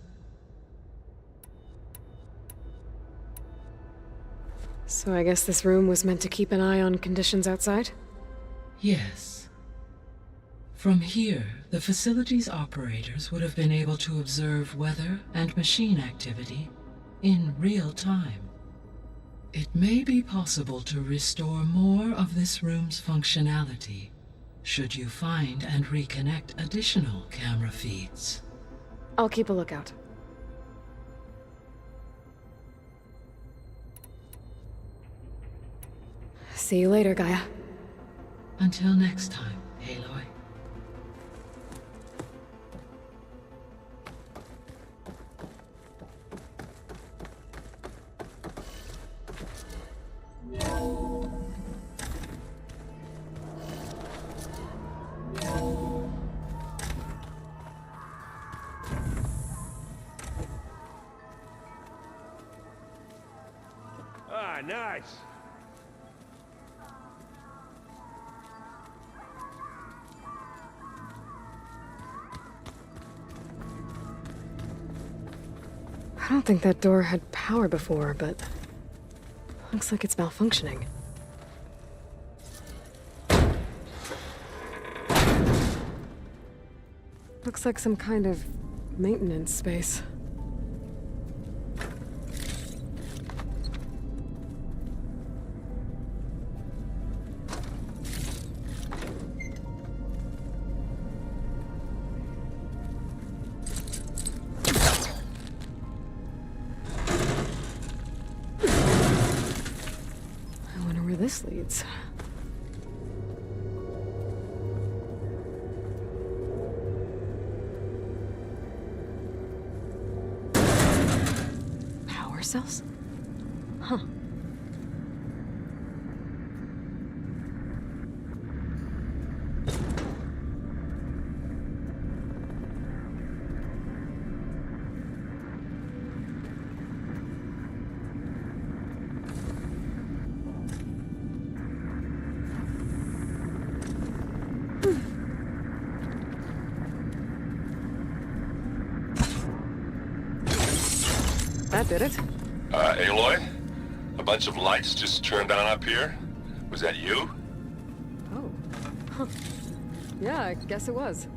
[SPEAKER 5] So I guess this room was meant to keep an eye on conditions outside?
[SPEAKER 11] Yes. From here, the facility's operators would have been able to observe weather and machine activity in real time. It may be possible to restore more of this room's functionality should you find and reconnect additional camera feeds.
[SPEAKER 5] I'll keep a lookout. See you later, Gaia.
[SPEAKER 11] Until next time, Aloy.
[SPEAKER 2] nice.
[SPEAKER 5] I don't think that door had power before, but looks like it's malfunctioning. Looks like some kind of maintenance space. I wonder where this leads. Power cells? Huh. That did it.
[SPEAKER 14] Aloy? A bunch of lights just turned on up here? Was that you?
[SPEAKER 5] Oh. Huh. Yeah, I guess it was.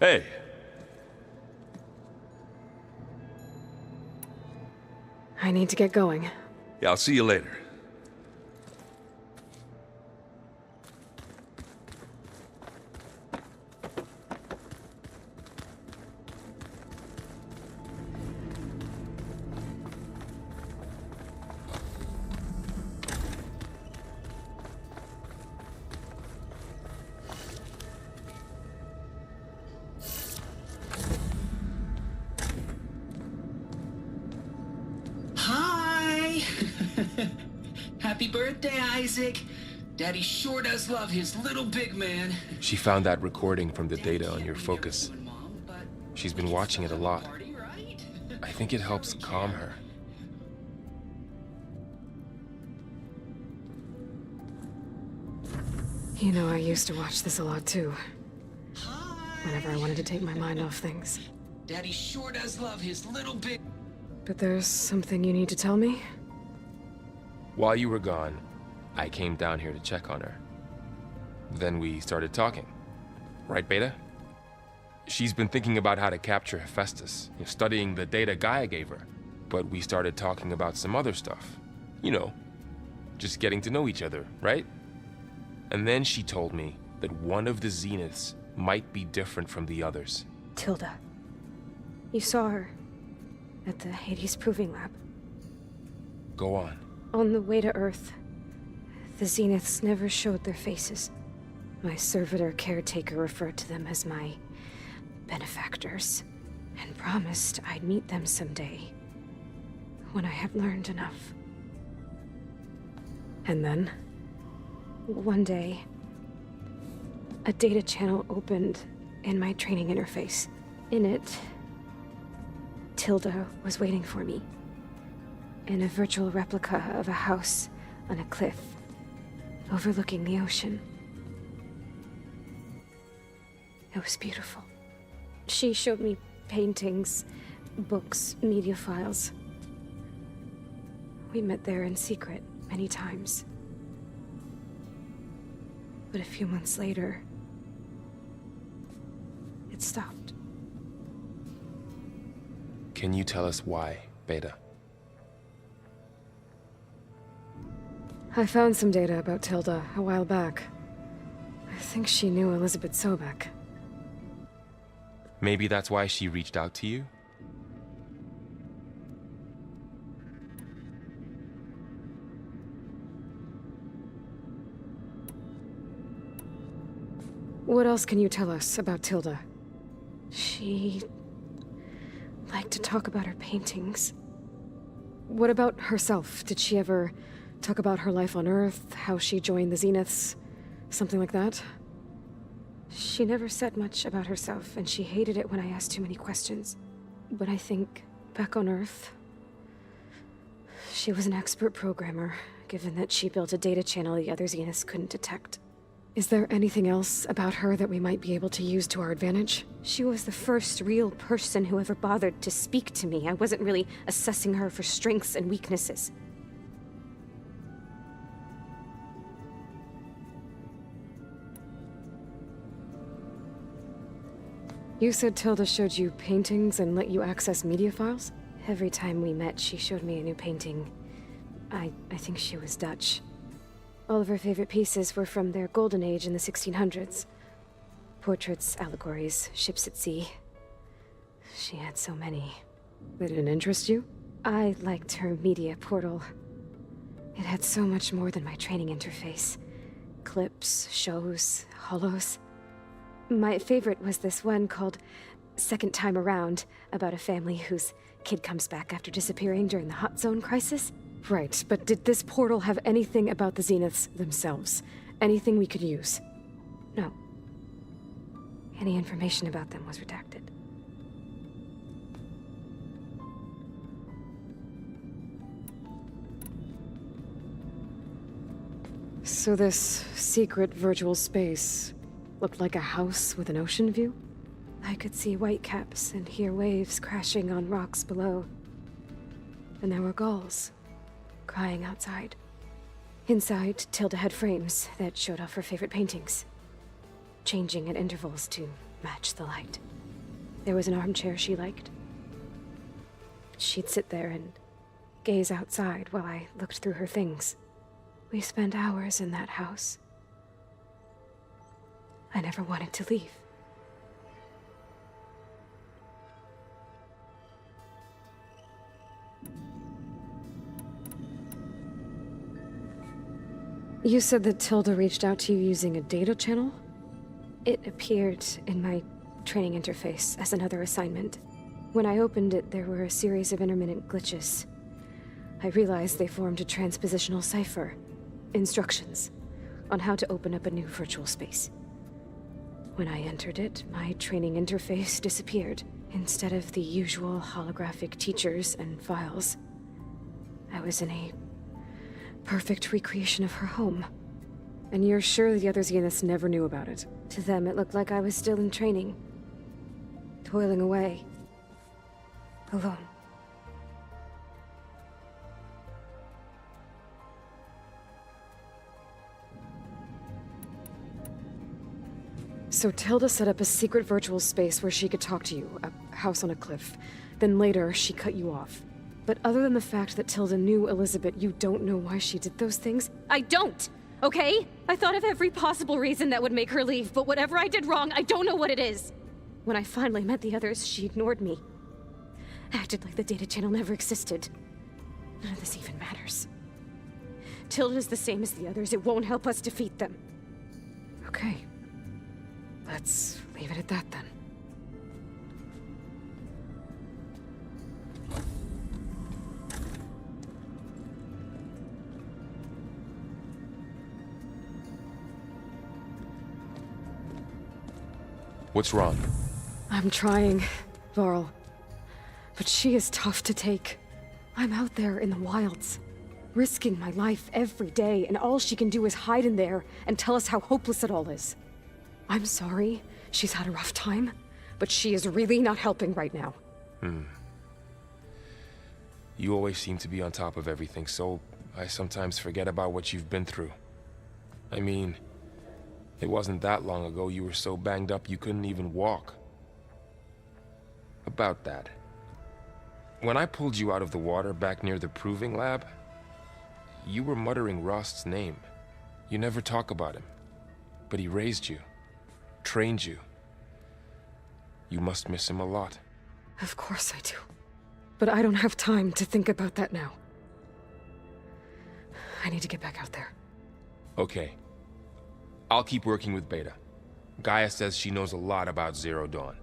[SPEAKER 8] Hey,
[SPEAKER 5] I need to get going.
[SPEAKER 10] Yeah, I'll see you later.
[SPEAKER 15] Hi! Happy birthday, Isaac. Daddy sure does love his little big man.
[SPEAKER 16] She found that recording from the data on your focus. She's been watching it a lot. I think it helps calm her.
[SPEAKER 5] You know, I used to watch this a lot too. Whenever I wanted to take my mind off things.
[SPEAKER 15] Daddy sure does love his little big...
[SPEAKER 5] But there's something you need to tell me?
[SPEAKER 16] While you were gone, I came down here to check on her. Then we started talking. Right, Beta? She's been thinking about how to capture Hephaestus, studying the data Gaia gave her. But we started talking about some other stuff. You know, just getting to know each other, right? And then she told me that one of the Zeniths might be different from the others.
[SPEAKER 13] Tilda. You saw her at the Hades Proving Lab.
[SPEAKER 16] Go on.
[SPEAKER 13] On the way to Earth, the Zeniths never showed their faces. My servitor caretaker referred to them as my benefactors, and promised I'd meet them someday, when I have learned enough. And then, one day, a data channel opened in my training interface. In it, Tilda was waiting for me, in a virtual replica of a house on a cliff, overlooking the ocean. It was beautiful. She showed me paintings, books, media files. We met there in secret many times. But a few months later, it stopped.
[SPEAKER 16] Can you tell us why, Beta?
[SPEAKER 5] I found some data about Tilda a while back. I think she knew Elizabeth Sobek.
[SPEAKER 16] Maybe that's why she reached out to you?
[SPEAKER 5] What else can you tell us about Tilda?
[SPEAKER 13] She liked to talk about her paintings.
[SPEAKER 5] What about herself? Did she ever talk about her life on Earth, how she joined the Zeniths, something like that?
[SPEAKER 13] She never said much about herself, and she hated it when I asked too many questions. But I think, back on Earth, she was an expert programmer, given that she built a data channel the other Zeniths couldn't detect.
[SPEAKER 5] Is there anything else about her that we might be able to use to our advantage?
[SPEAKER 13] She was the first real person who ever bothered to speak to me. I wasn't really assessing her for strengths and weaknesses.
[SPEAKER 5] You said Tilda showed you paintings and let you access media files?
[SPEAKER 13] Every time we met, she showed me a new painting. I think she was Dutch. All of her favorite pieces were from their golden age in the 1600s. Portraits, allegories, ships at sea. She had so many.
[SPEAKER 5] They didn't interest you?
[SPEAKER 13] I liked her media portal. It had so much more than my training interface. Clips, shows, holos. My favorite was this one called Second Time Around, about a family whose kid comes back after disappearing during the Hot Zone crisis.
[SPEAKER 5] Right, but did this portal have anything about the Zeniths themselves? Anything we could use?
[SPEAKER 13] No. Any information about them was redacted.
[SPEAKER 5] So this secret virtual space looked like a house with an ocean view?
[SPEAKER 13] I could see whitecaps and hear waves crashing on rocks below. And there were gulls crying outside. Inside, Tilda had frames that showed off her favorite paintings, changing at intervals to match the light. There was an armchair she liked. She'd sit there and gaze outside while I looked through her things. We spent hours in that house. I never wanted to leave.
[SPEAKER 5] You said that Tilda reached out to you using a data channel?
[SPEAKER 13] It appeared in my training interface as another assignment. When I opened it, there were a series of intermittent glitches. I realized they formed a transpositional cipher, instructions, on how to open up a new virtual space. When I entered it, my training interface disappeared. Instead of the usual holographic teachers and files, I was in a perfect recreation of her home.
[SPEAKER 5] And you're sure the other Zeniths never knew about it?
[SPEAKER 13] To them, it looked like I was still in training. Toiling away. Alone.
[SPEAKER 5] So Tilda set up a secret virtual space where she could talk to you, a house on a cliff. Then later, she cut you off. But other than the fact that Tilda knew Elizabeth, you don't know why she did those things?
[SPEAKER 13] I don't! Okay? I thought of every possible reason that would make her leave, but whatever I did wrong, I don't know what it is. When I finally met the others, she ignored me. Acted like the data channel never existed. None of this even matters. Tilda's the same as the others. It won't help us defeat them.
[SPEAKER 5] Okay. Let's leave it at that then.
[SPEAKER 16] What's wrong?
[SPEAKER 5] I'm trying, Varl. But she is tough to take. I'm out there in the wilds, risking my life every day, and all she can do is hide in there and tell us how hopeless it all is. I'm sorry she's had a rough time, but she is really not helping right now.
[SPEAKER 16] You always seem to be on top of everything, so I sometimes forget about what you've been through. I mean, it wasn't that long ago you were so banged up you couldn't even walk. About that. When I pulled you out of the water back near the proving lab, you were muttering Rost's name. You never talk about him. But he raised you, trained you. You must miss him a lot.
[SPEAKER 5] Of course I do. But I don't have time to think about that now. I need to get back out there.
[SPEAKER 16] Okay. I'll keep working with Beta. Gaia says she knows a lot about Zero Dawn.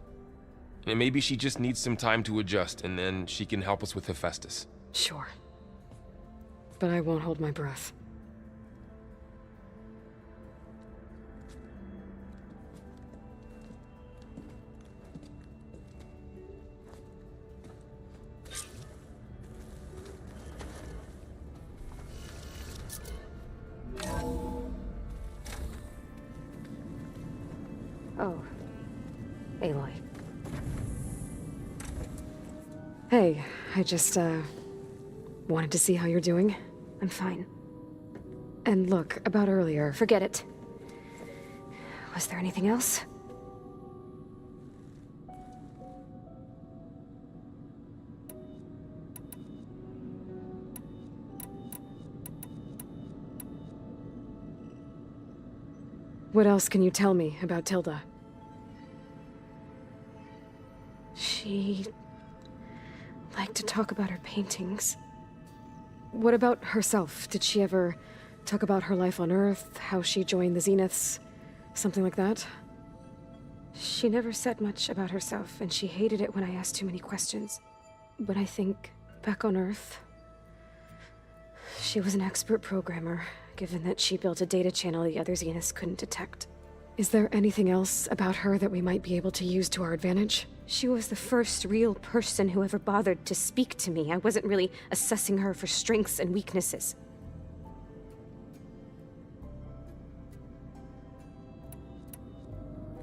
[SPEAKER 16] And maybe she just needs some time to adjust, and then she can help us with Hephaestus.
[SPEAKER 5] Sure. But I won't hold my breath. Oh. Aloy. Hey, I just, wanted to see how you're doing.
[SPEAKER 13] I'm fine.
[SPEAKER 5] And look, about earlier.
[SPEAKER 13] Forget it. Was there anything else?
[SPEAKER 5] What else can you tell me about Tilda?
[SPEAKER 13] She liked to talk about her paintings.
[SPEAKER 5] What about herself? Did she ever talk about her life on Earth, how she joined the Zeniths, something like that?
[SPEAKER 13] She never said much about herself, and she hated it when I asked too many questions. But I think, back on Earth, she was an expert programmer, given that she built a data channel the other Zeniths couldn't detect.
[SPEAKER 5] Is there anything else about her that we might be able to use to our advantage?
[SPEAKER 13] She was the first real person who ever bothered to speak to me. I wasn't really assessing her for strengths and weaknesses.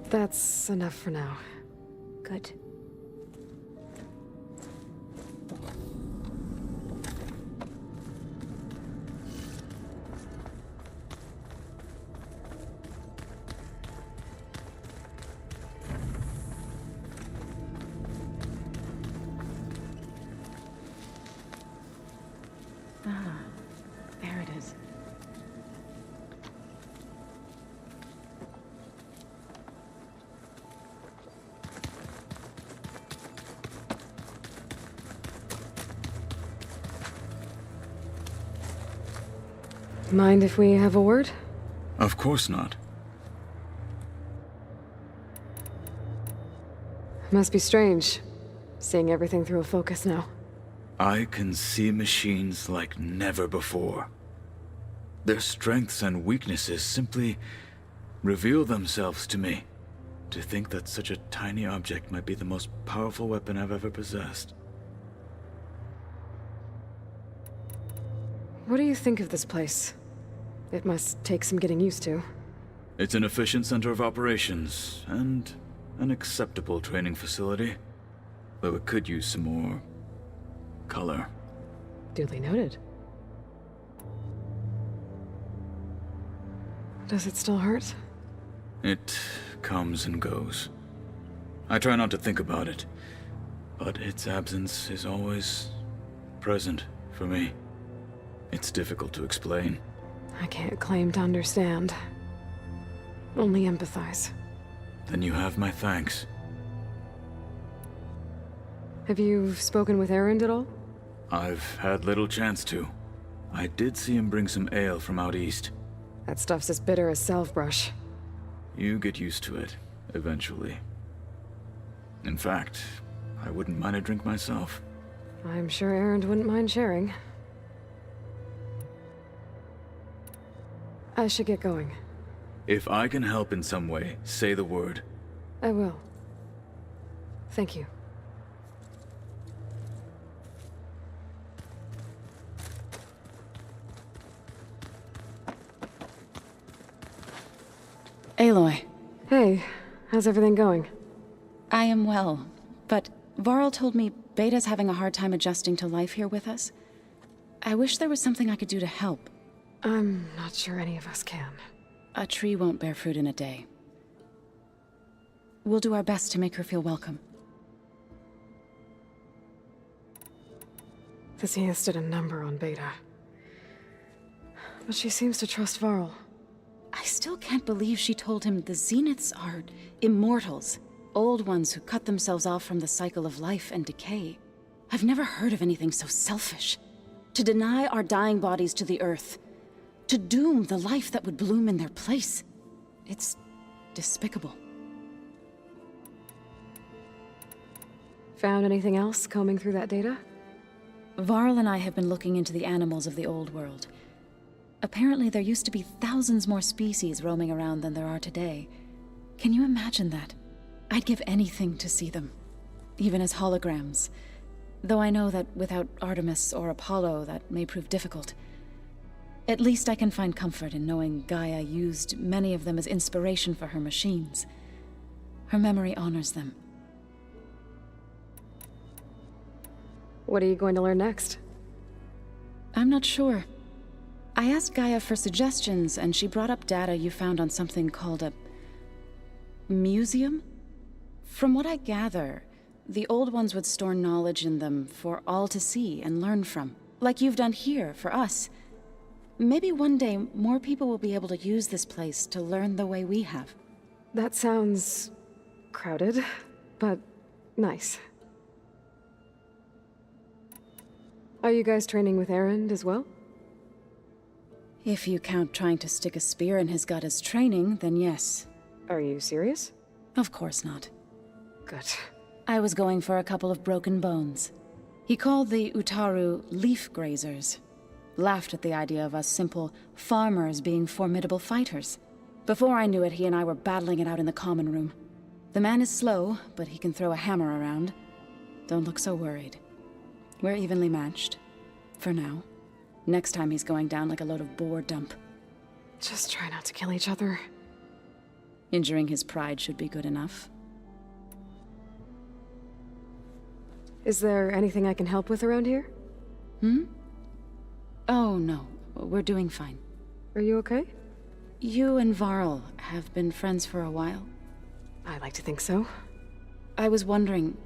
[SPEAKER 5] That's enough for now.
[SPEAKER 13] Good.
[SPEAKER 9] Ah, there it is.
[SPEAKER 5] Mind if we have a word?
[SPEAKER 12] Of course not.
[SPEAKER 5] Must be strange, seeing everything through a focus now.
[SPEAKER 12] I can see machines like never before. Their strengths and weaknesses simply reveal themselves to me. To think that such a tiny object might be the most powerful weapon I've ever possessed.
[SPEAKER 5] What do you think of this place? It must take some getting used to.
[SPEAKER 12] It's an efficient center of operations, and an acceptable training facility. Though it could use some more color.
[SPEAKER 5] Duly noted. Does it still hurt?
[SPEAKER 12] It comes and goes. I try not to think about it, but its absence is always present for me. It's difficult to explain.
[SPEAKER 5] I can't claim to understand. Only empathize.
[SPEAKER 12] Then you have my thanks.
[SPEAKER 5] Have you spoken with Erend at all?
[SPEAKER 12] I've had little chance to. I did see him bring some ale from out east.
[SPEAKER 5] That stuff's as bitter as salve-brush.
[SPEAKER 12] You get used to it, eventually. In fact, I wouldn't mind a drink myself.
[SPEAKER 5] I'm sure Erend wouldn't mind sharing. I should get going.
[SPEAKER 12] If I can help in some way, say the word.
[SPEAKER 5] I will. Thank you.
[SPEAKER 9] Aloy.
[SPEAKER 5] Hey, how's everything going?
[SPEAKER 9] I am well, but Varl told me Beta's having a hard time adjusting to life here with us. I wish there was something I could do to help.
[SPEAKER 5] I'm not sure any of us can.
[SPEAKER 9] A tree won't bear fruit in a day. We'll do our best to make her feel welcome.
[SPEAKER 5] The Zeniths did a number on Beta. But she seems to trust Varl.
[SPEAKER 9] I still can't believe she told him the Zeniths are immortals. Old ones who cut themselves off from the cycle of life and decay. I've never heard of anything so selfish. To deny our dying bodies to the earth. To doom the life that would bloom in their place. It's despicable.
[SPEAKER 5] Found anything else combing through that data?
[SPEAKER 9] Varl and I have been looking into the animals of the old world. Apparently there used to be thousands more species roaming around than there are today. Can you imagine that? I'd give anything to see them. Even as holograms. Though I know that without Artemis or Apollo, that may prove difficult. At least I can find comfort in knowing Gaia used many of them as inspiration for her machines. Her memory honors them.
[SPEAKER 5] What are you going to learn next?
[SPEAKER 9] I'm not sure. I asked Gaia for suggestions, and she brought up data you found on something called a museum? From what I gather, the old ones would store knowledge in them for all to see and learn from, like you've done here for us. Maybe one day more people will be able to use this place to learn the way we have.
[SPEAKER 5] That sounds crowded, but nice. Are you guys training with Erend as well?
[SPEAKER 9] If you count trying to stick a spear in his gut as training, then yes.
[SPEAKER 5] Are you serious?
[SPEAKER 9] Of course not.
[SPEAKER 5] Good.
[SPEAKER 9] I was going for a couple of broken bones. He called the Utaru leaf grazers. Laughed at the idea of us simple farmers being formidable fighters. Before I knew it, he and I were battling it out in the common room. The man is slow, but he can throw a hammer around. Don't look so worried. We're evenly matched. For now. Next time he's going down like a load of boar dump.
[SPEAKER 5] Just try not to kill each other.
[SPEAKER 9] Injuring his pride should be good enough.
[SPEAKER 5] Is there anything I can help with around here?
[SPEAKER 9] Oh, no. We're doing fine.
[SPEAKER 5] Are you okay?
[SPEAKER 9] You and Varl have been friends for a while.
[SPEAKER 5] I like to think so.
[SPEAKER 9] I was wondering,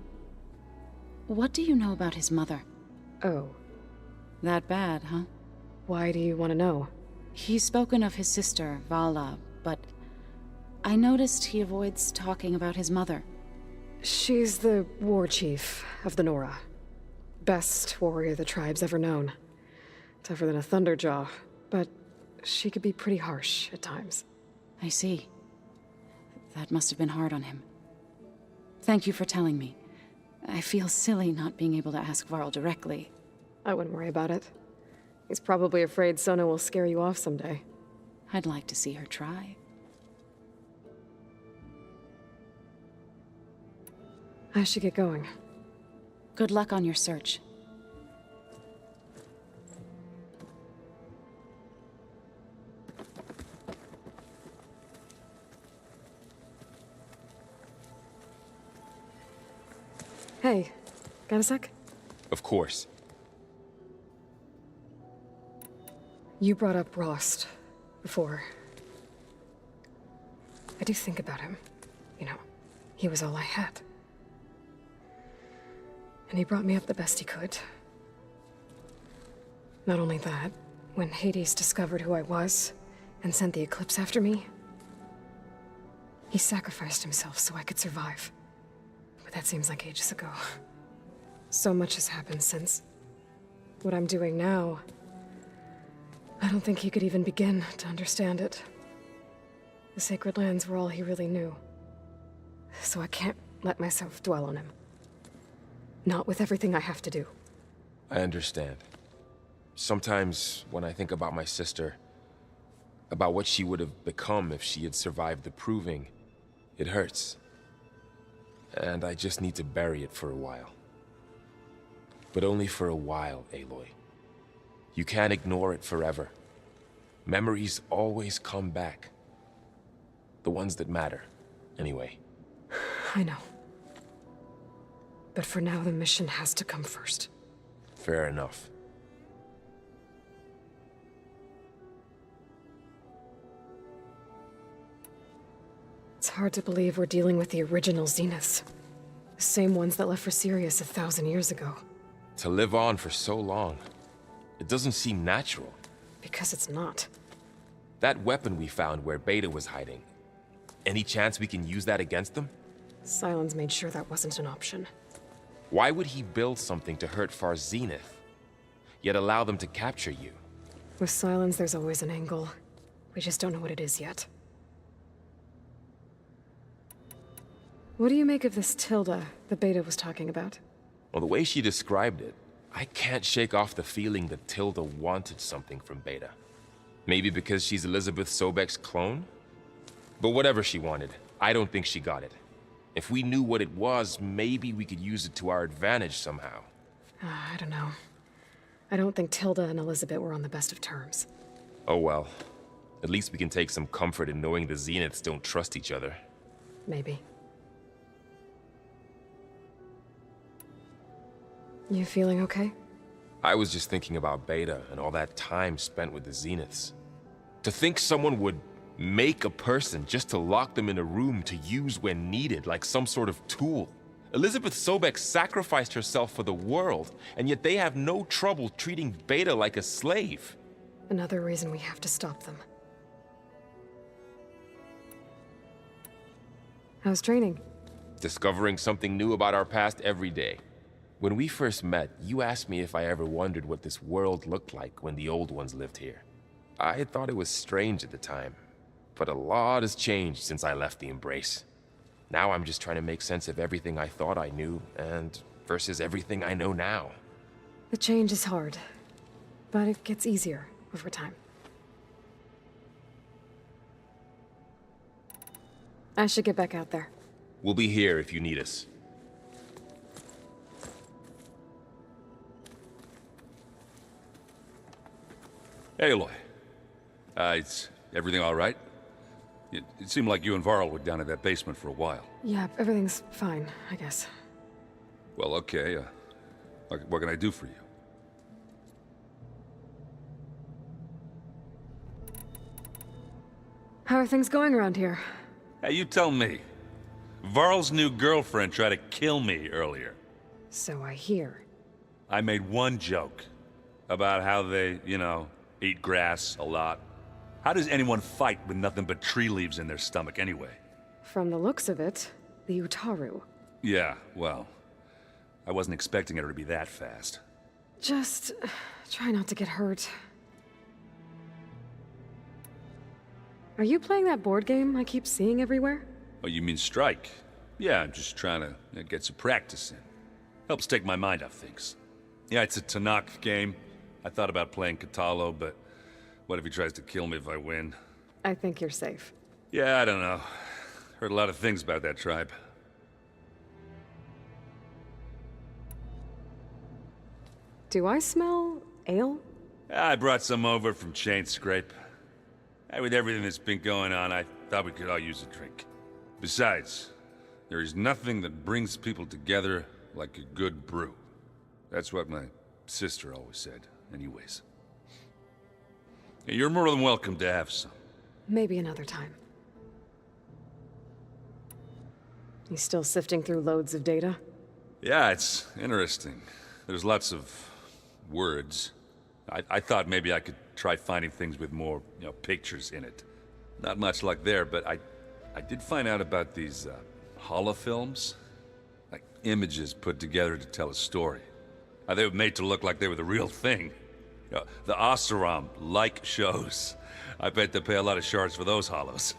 [SPEAKER 9] what do you know about his mother?
[SPEAKER 5] Oh.
[SPEAKER 9] That bad, huh?
[SPEAKER 5] Why do you want to know?
[SPEAKER 9] He's spoken of his sister, Vala, but I noticed he avoids talking about his mother.
[SPEAKER 5] She's the war chief of the Nora. Best warrior the tribe's ever known. Tougher than a Thunderjaw, but she could be pretty harsh at times.
[SPEAKER 9] I see. That must have been hard on him. Thank you for telling me. I feel silly not being able to ask Varl directly.
[SPEAKER 5] I wouldn't worry about it. He's probably afraid Sona will scare you off someday.
[SPEAKER 9] I'd like to see her try.
[SPEAKER 5] I should get going.
[SPEAKER 9] Good luck on your search.
[SPEAKER 5] Hey, got a sec?
[SPEAKER 16] Of course.
[SPEAKER 5] You brought up Rost before. I do think about him. You know, he was all I had. And he brought me up the best he could. Not only that, when Hades discovered who I was and sent the Eclipse after me, he sacrificed himself so I could survive. But that seems like ages ago. So much has happened since. What I'm doing now, I don't think he could even begin to understand it. The Sacred Lands were all he really knew. So I can't let myself dwell on him. Not with everything I have to do.
[SPEAKER 16] I understand. Sometimes when I think about my sister, about what she would have become if she had survived the Proving, it hurts. And I just need to bury it for a while. But only for a while, Aloy. You can't ignore it forever. Memories always come back. The ones that matter, anyway.
[SPEAKER 5] I know. But for now, the mission has to come first.
[SPEAKER 16] Fair enough.
[SPEAKER 5] It's hard to believe we're dealing with the original Zeniths. The same ones that left for Sirius 1,000 years ago.
[SPEAKER 16] To live on for so long, it doesn't seem natural.
[SPEAKER 5] Because it's not.
[SPEAKER 16] That weapon we found where Beta was hiding, any chance we can use that against them?
[SPEAKER 5] Sylens made sure that wasn't an option.
[SPEAKER 16] Why would he build something to hurt Far Zenith, yet allow them to capture you?
[SPEAKER 5] With Sylens, there's always an angle. We just don't know what it is yet. What do you make of this Tilda the Beta was talking about?
[SPEAKER 16] Well, the way she described it, I can't shake off the feeling that Tilda wanted something from Beta. Maybe because she's Elizabeth Sobek's clone? But whatever she wanted, I don't think she got it. If we knew what it was, maybe we could use it to our advantage somehow.
[SPEAKER 5] I don't know. I don't think Tilda and Elizabeth were on the best of terms.
[SPEAKER 16] Oh well. At least we can take some comfort in knowing the Zeniths don't trust each other.
[SPEAKER 5] Maybe. You feeling okay?
[SPEAKER 16] I was just thinking about Beta and all that time spent with the Zeniths. To think someone would make a person just to lock them in a room to use when needed, like some sort of tool. Elizabeth Sobek sacrificed herself for the world, and yet they have no trouble treating Beta like a slave.
[SPEAKER 5] Another reason we have to stop them. How's training?
[SPEAKER 16] Discovering something new about our past every day. When we first met, you asked me if I ever wondered what this world looked like when the old ones lived here. I had thought it was strange at the time, but a lot has changed since I left the Embrace. Now I'm just trying to make sense of everything I thought I knew, and versus everything I know now.
[SPEAKER 5] The change is hard, but it gets easier over time. I should get back out there.
[SPEAKER 16] We'll be here if you need us.
[SPEAKER 10] Hey, Aloy. Is everything all right? It seemed like you and Varl were down in that basement for a while.
[SPEAKER 5] Yeah, everything's fine, I guess.
[SPEAKER 10] Well, okay. What can I do for you?
[SPEAKER 5] How are things going around here?
[SPEAKER 10] Hey, you tell me. Varl's new girlfriend tried to kill me earlier.
[SPEAKER 5] So I hear.
[SPEAKER 10] I made one joke about how they, eat grass a lot. How does anyone fight with nothing but tree leaves in their stomach anyway?
[SPEAKER 5] From the looks of it, the Utaru.
[SPEAKER 10] Yeah, well, I wasn't expecting her to be that fast.
[SPEAKER 5] Just try not to get hurt. Are you playing that board game I keep seeing everywhere?
[SPEAKER 10] Oh, you mean Strike? Yeah, I'm just trying to get some practice in. Helps take my mind off things. Yeah, it's a Tanakh game. I thought about playing Katalo, but what if he tries to kill me if I win?
[SPEAKER 5] I think you're safe.
[SPEAKER 10] Yeah, I don't know. Heard a lot of things about that tribe.
[SPEAKER 5] Do I smell ale?
[SPEAKER 10] I brought some over from Chain Scrape. With everything that's been going on, I thought we could all use a drink. Besides, there is nothing that brings people together like a good brew. That's what my sister always said, anyways. You're more than welcome to have some.
[SPEAKER 5] Maybe another time. You still sifting through loads of data?
[SPEAKER 10] Yeah, it's interesting. There's lots of words. I thought maybe I could try finding things with more, pictures in it. Not much luck there, but I did find out about these holofilms. Like images put together to tell a story. They were made to look like they were the real thing. The Oseram like shows. I bet they pay a lot of shards for those hollows.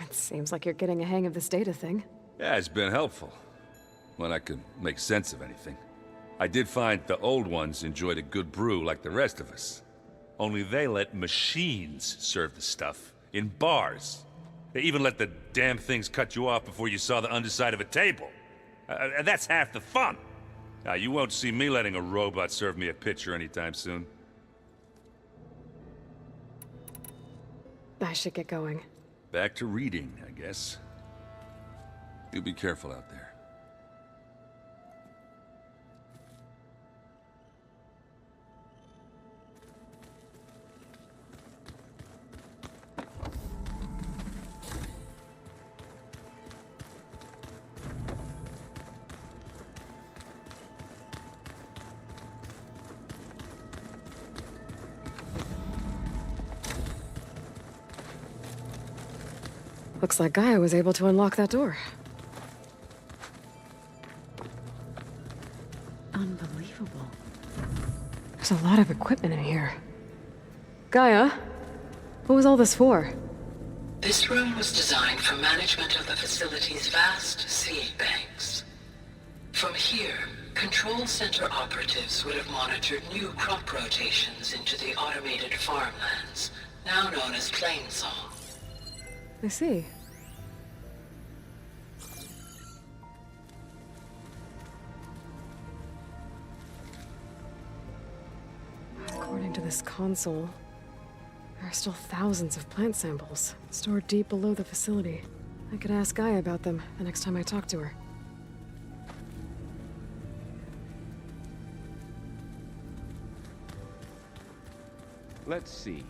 [SPEAKER 5] It seems like you're getting a hang of this data thing.
[SPEAKER 10] Yeah, it's been helpful. When I could make sense of anything. I did find the old ones enjoyed a good brew like the rest of us. Only they let machines serve the stuff in bars. They even let the damn things cut you off before you saw the underside of a table. That's half the fun. Now, you won't see me letting a robot serve me a pitcher anytime soon.
[SPEAKER 5] I should get going.
[SPEAKER 10] Back to reading, I guess. You be careful out there.
[SPEAKER 5] Looks like Gaia was able to unlock that door. Unbelievable. There's a lot of equipment in here. Gaia, what was all this for?
[SPEAKER 11] This room was designed for management of the facility's vast seed banks. From here, Control Center operatives would have monitored new crop rotations into the automated farmlands, now known as Plainsong.
[SPEAKER 5] I see. According to this console, there are still thousands of plant samples stored deep below the facility. I could ask Gaia about them the next time I talk to her.
[SPEAKER 2] Let's see.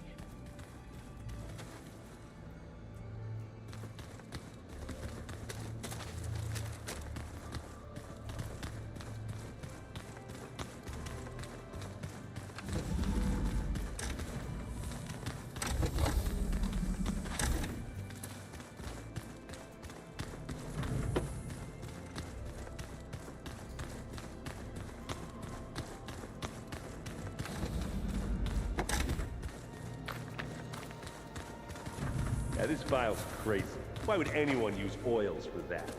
[SPEAKER 2] Yeah, this file's crazy. Why would anyone use oils for that?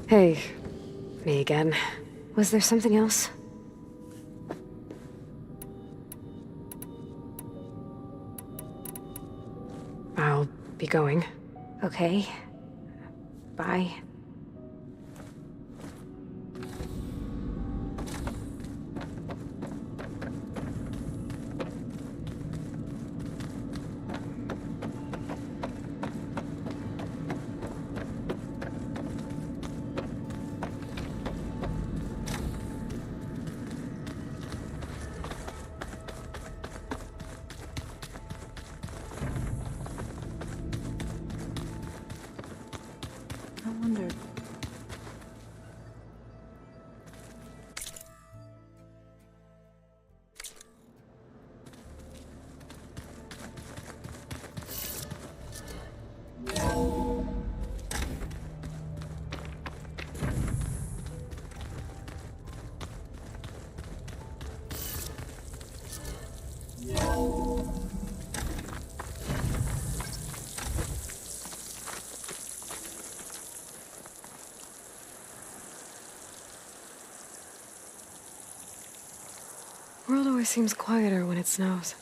[SPEAKER 5] Hey, me again.
[SPEAKER 13] Was there something else?
[SPEAKER 5] I'll be going.
[SPEAKER 13] Okay. Bye.
[SPEAKER 9] I wonder.
[SPEAKER 5] World always seems quieter when it snows.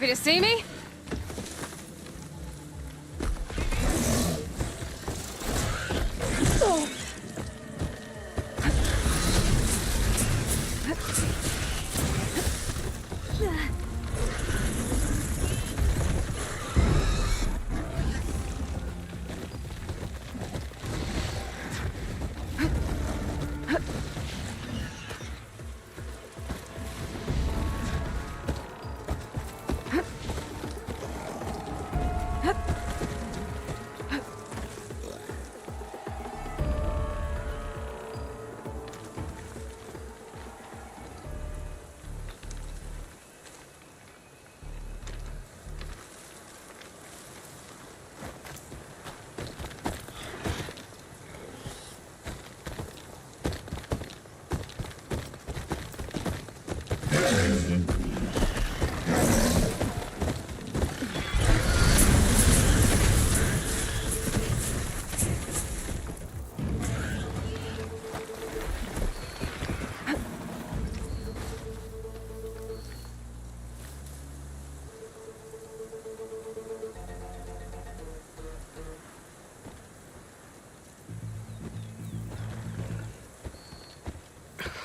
[SPEAKER 7] Happy to see me?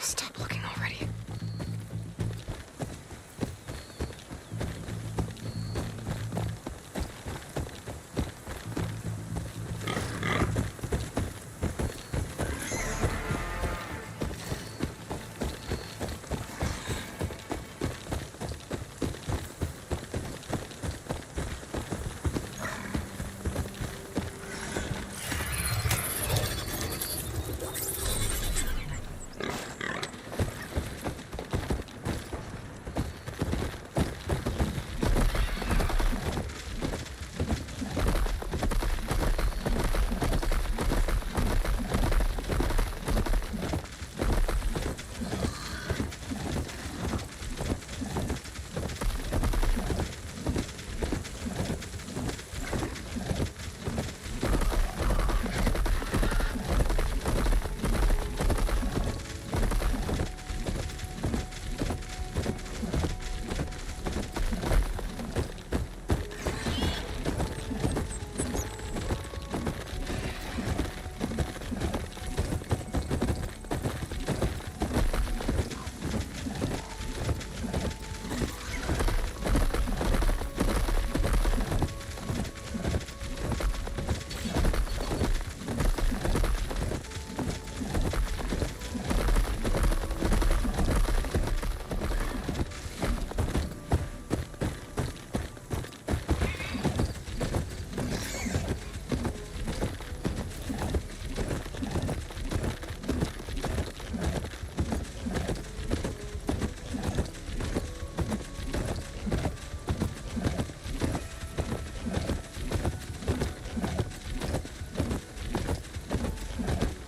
[SPEAKER 5] Stop looking already.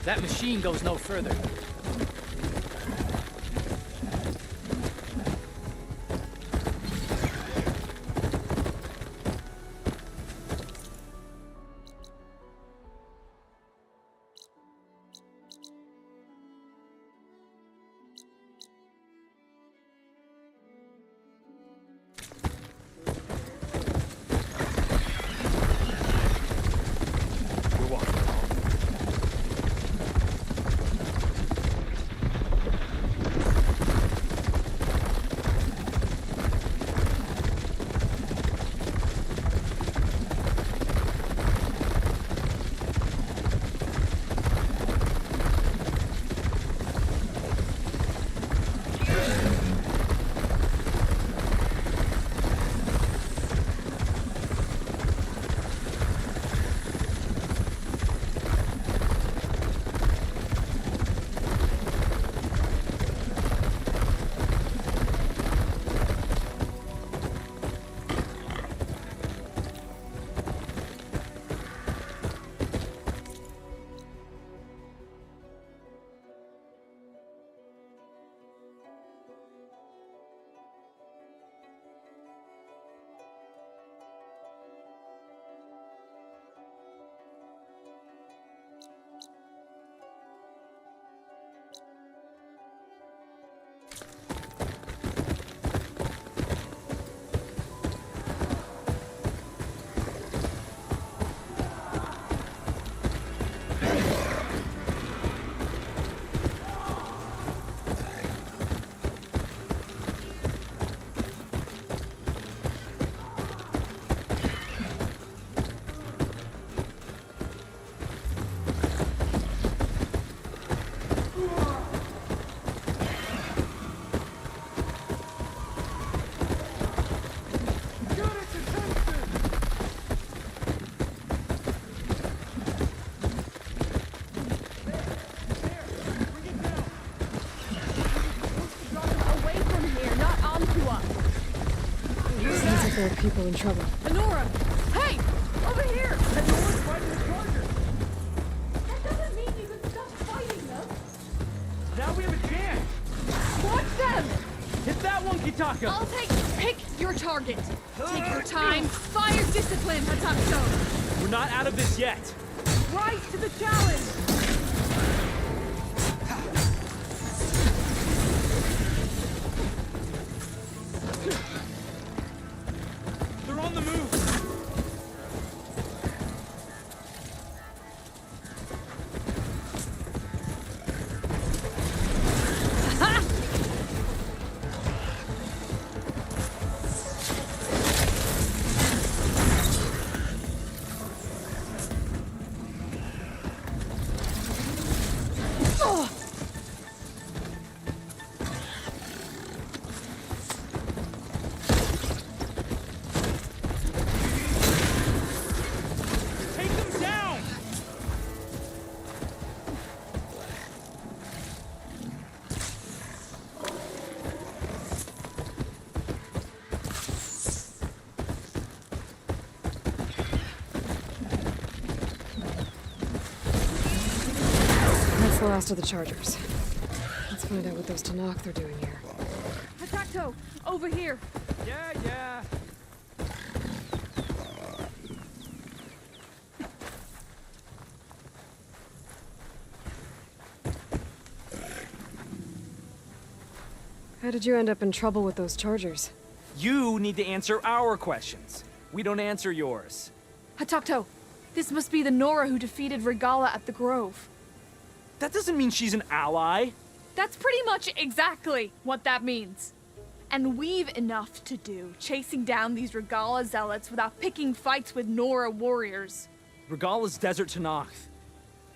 [SPEAKER 6] That machine goes no further.
[SPEAKER 5] There are people in trouble.
[SPEAKER 7] Nora! Hey! Over here!
[SPEAKER 6] And no one's fighting the Charger!
[SPEAKER 7] That doesn't mean you can stop fighting them!
[SPEAKER 6] Now we have a chance!
[SPEAKER 7] Watch them!
[SPEAKER 6] Hit that one, Kitaka!
[SPEAKER 7] I'll pick your target. Take your time. Fire discipline, Hatakto!
[SPEAKER 6] We're not out of this yet!
[SPEAKER 7] Rise to the challenge!
[SPEAKER 6] They're on the move! Take them down!
[SPEAKER 5] That's the last of the Chargers. Let's find out what those Tanakh are doing here.
[SPEAKER 7] Hatakto! Over here!
[SPEAKER 6] Yeah.
[SPEAKER 5] How did you end up in trouble with those Chargers?
[SPEAKER 6] You need to answer our questions. We don't answer yours.
[SPEAKER 7] Hatakto! This must be the Nora who defeated Regala at the Grove.
[SPEAKER 6] That doesn't mean she's an ally.
[SPEAKER 7] That's pretty much exactly what that means. And we've enough to do chasing down these Regala zealots without picking fights with Nora warriors.
[SPEAKER 6] Regala's Desert Tanakh.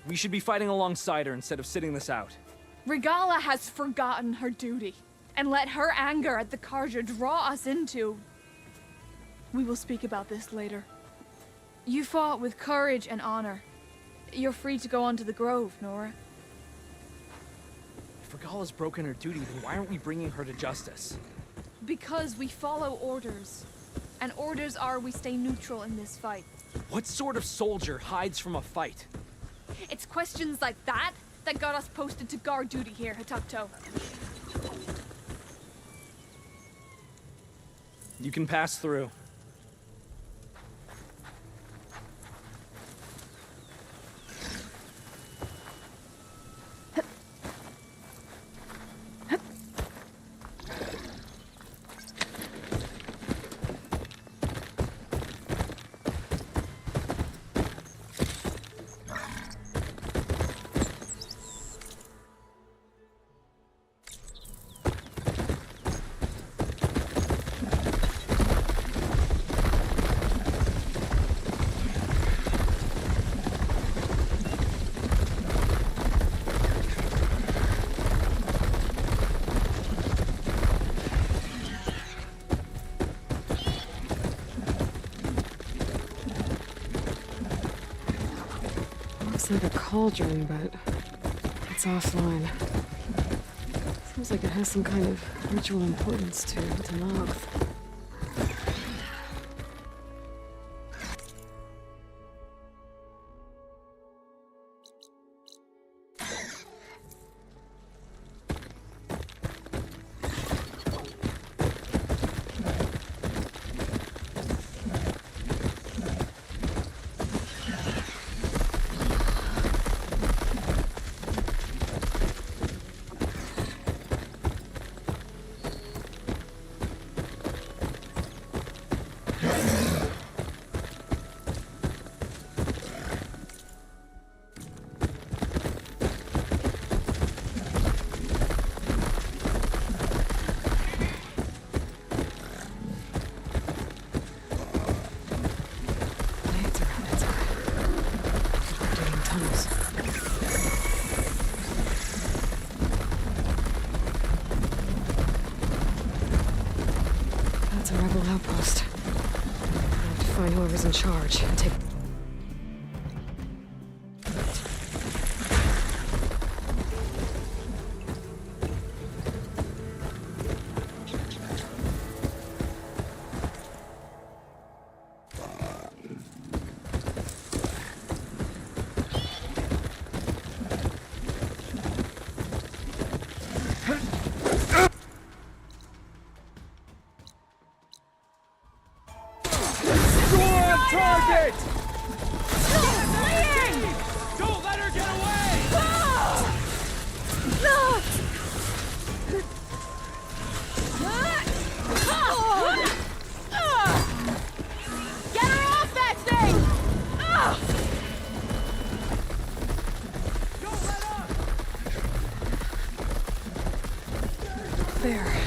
[SPEAKER 6] We should be fighting alongside her instead of sitting this out.
[SPEAKER 7] Regala has forgotten her duty and let her anger at the Carja draw us into... We will speak about this later. You fought with courage and honor. You're free to go on to the Grove, Nora.
[SPEAKER 6] If Regala's broken her duty, then why aren't we bringing her to justice?
[SPEAKER 7] Because we follow orders. And orders are we stay neutral in this fight.
[SPEAKER 6] What sort of soldier hides from a fight?
[SPEAKER 7] It's questions like that that got us posted to guard duty here, Hatakto.
[SPEAKER 6] You can pass through.
[SPEAKER 5] Looks like a cauldron, but it's offline. Seems like it has some kind of ritual importance to Tanakh. That's a rebel outpost. I'll have to find whoever's in charge and take... there.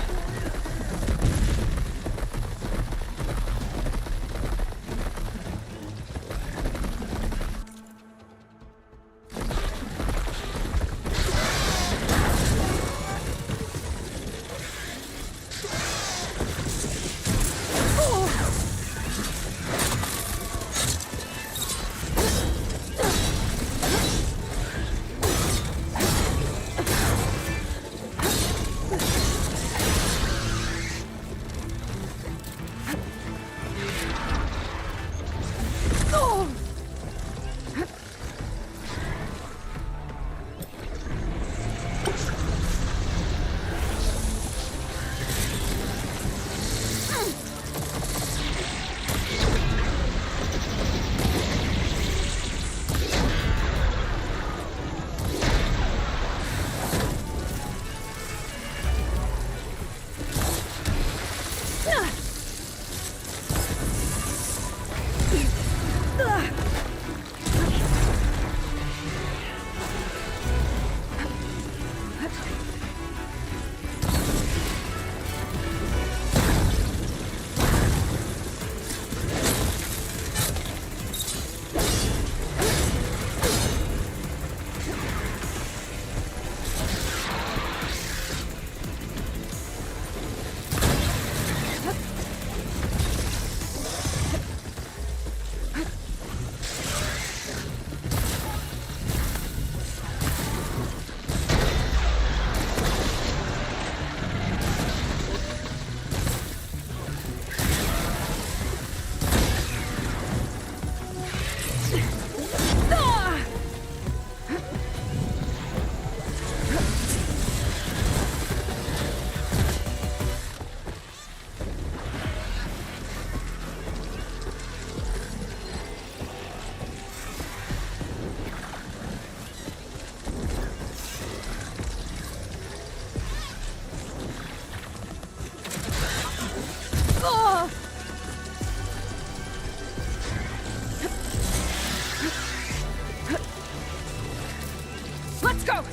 [SPEAKER 7] Let's go!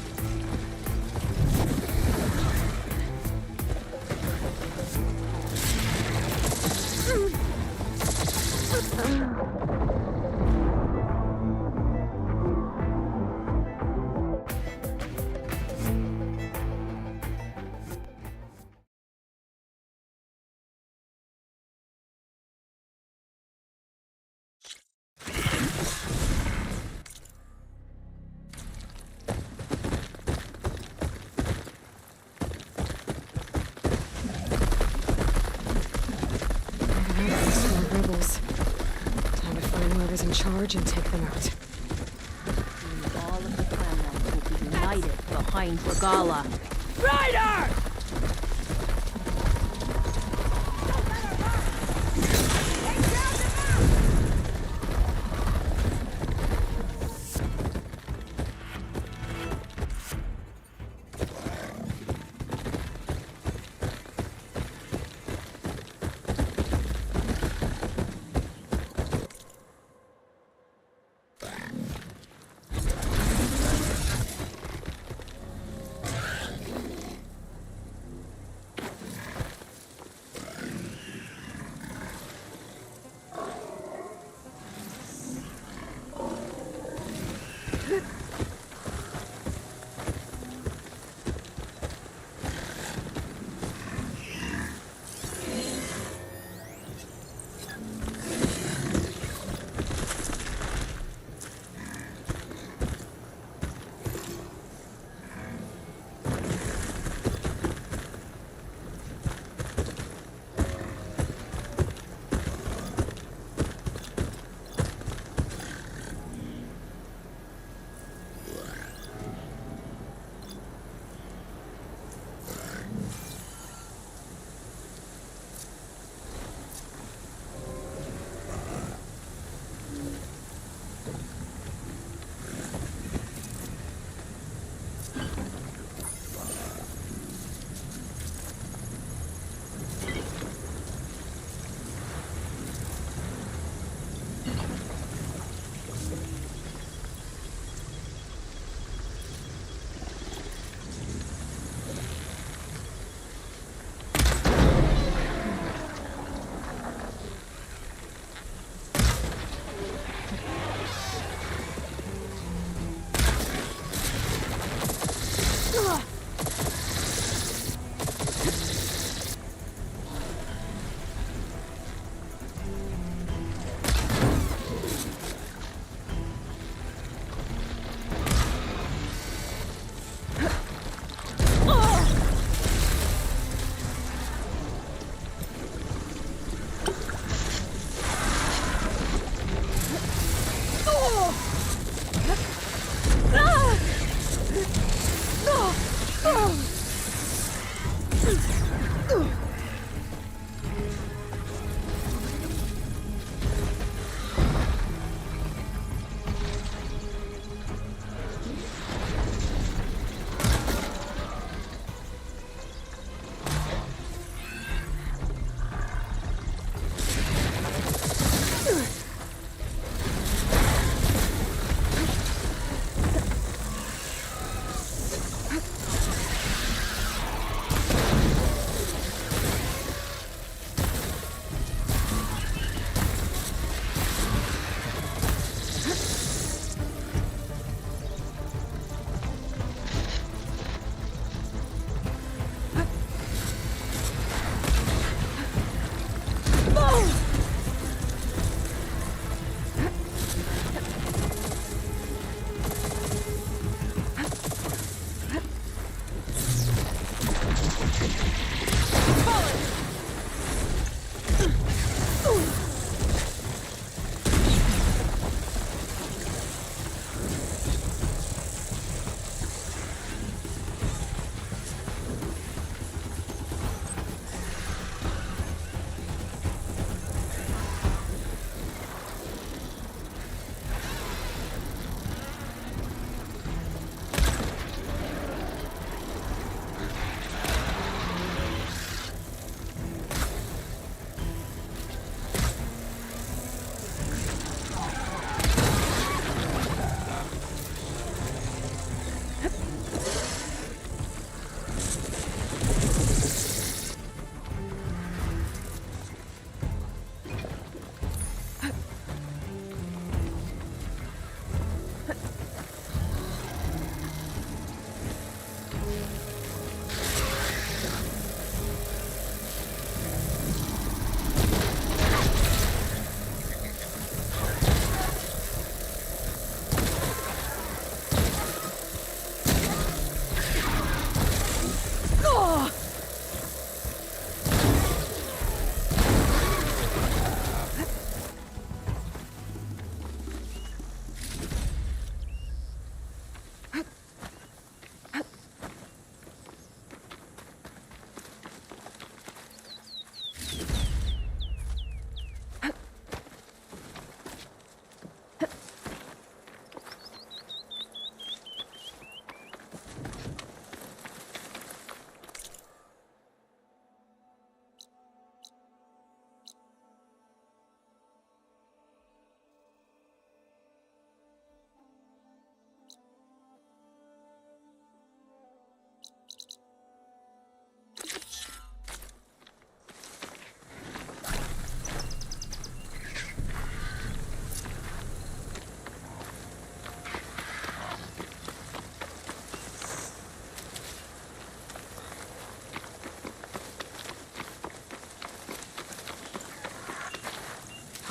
[SPEAKER 5] Rebels. Time to find whoever's in charge and take them out.
[SPEAKER 17] All of the clan will be united behind Regala.
[SPEAKER 7] Ryder!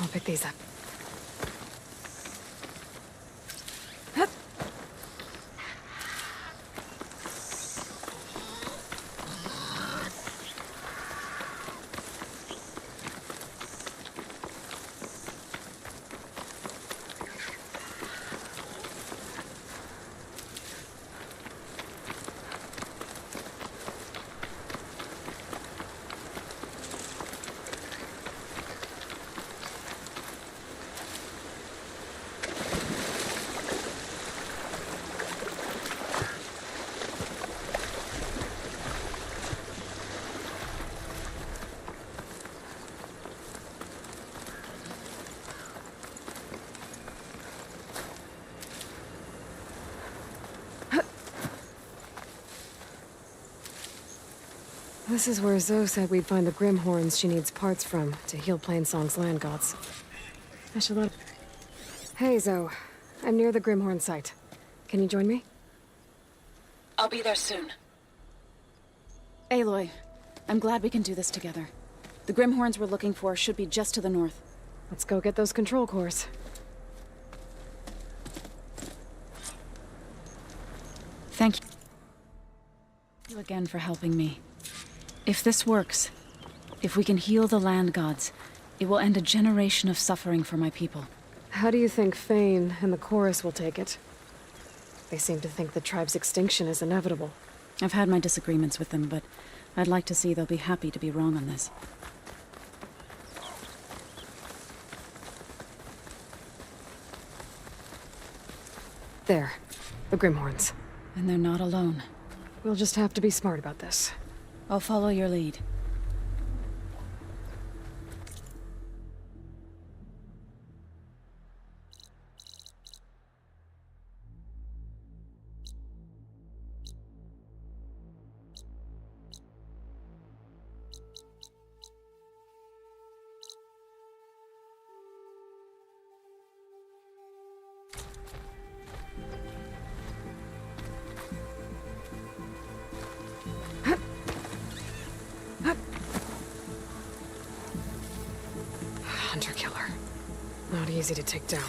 [SPEAKER 5] I'll pick these up. This is where Zoe said we'd find the Grimhorns she needs parts from to heal Plainsong's land gods. I should let... Hey, Zoe. I'm near the Grimhorn site. Can you join me?
[SPEAKER 9] I'll be there soon. Aloy, I'm glad we can do this together. The Grimhorns we're looking for should be just to the north.
[SPEAKER 5] Let's go get those control cores.
[SPEAKER 9] Thank you again for helping me. If this works, if we can heal the land gods, it will end a generation of suffering for my people.
[SPEAKER 5] How do you think Fane and the Chorus will take it? They seem to think the tribe's extinction is inevitable.
[SPEAKER 9] I've had my disagreements with them, but I'd like to see they'll be happy to be wrong on this.
[SPEAKER 5] There. The Grimhorns.
[SPEAKER 9] And they're not alone.
[SPEAKER 5] We'll just have to be smart about this.
[SPEAKER 9] I'll follow your lead.
[SPEAKER 5] Hunter-killer. Not easy to take down.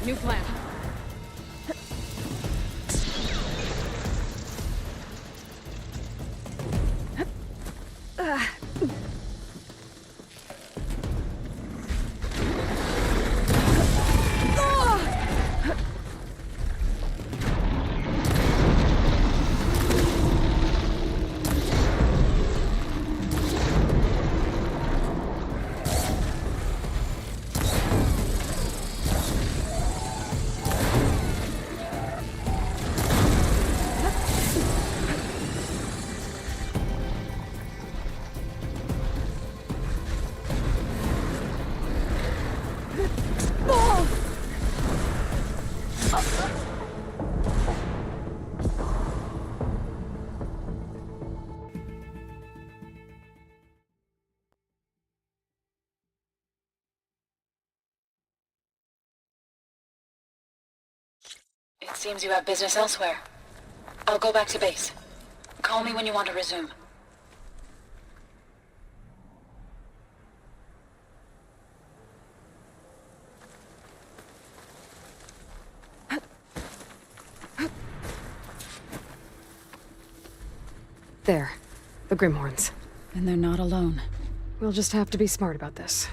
[SPEAKER 5] New plan.
[SPEAKER 18] It seems you have business elsewhere. I'll go back to base. Call me when you want to resume.
[SPEAKER 5] There. The Grimhorns.
[SPEAKER 9] And they're not alone.
[SPEAKER 5] We'll just have to be smart about this.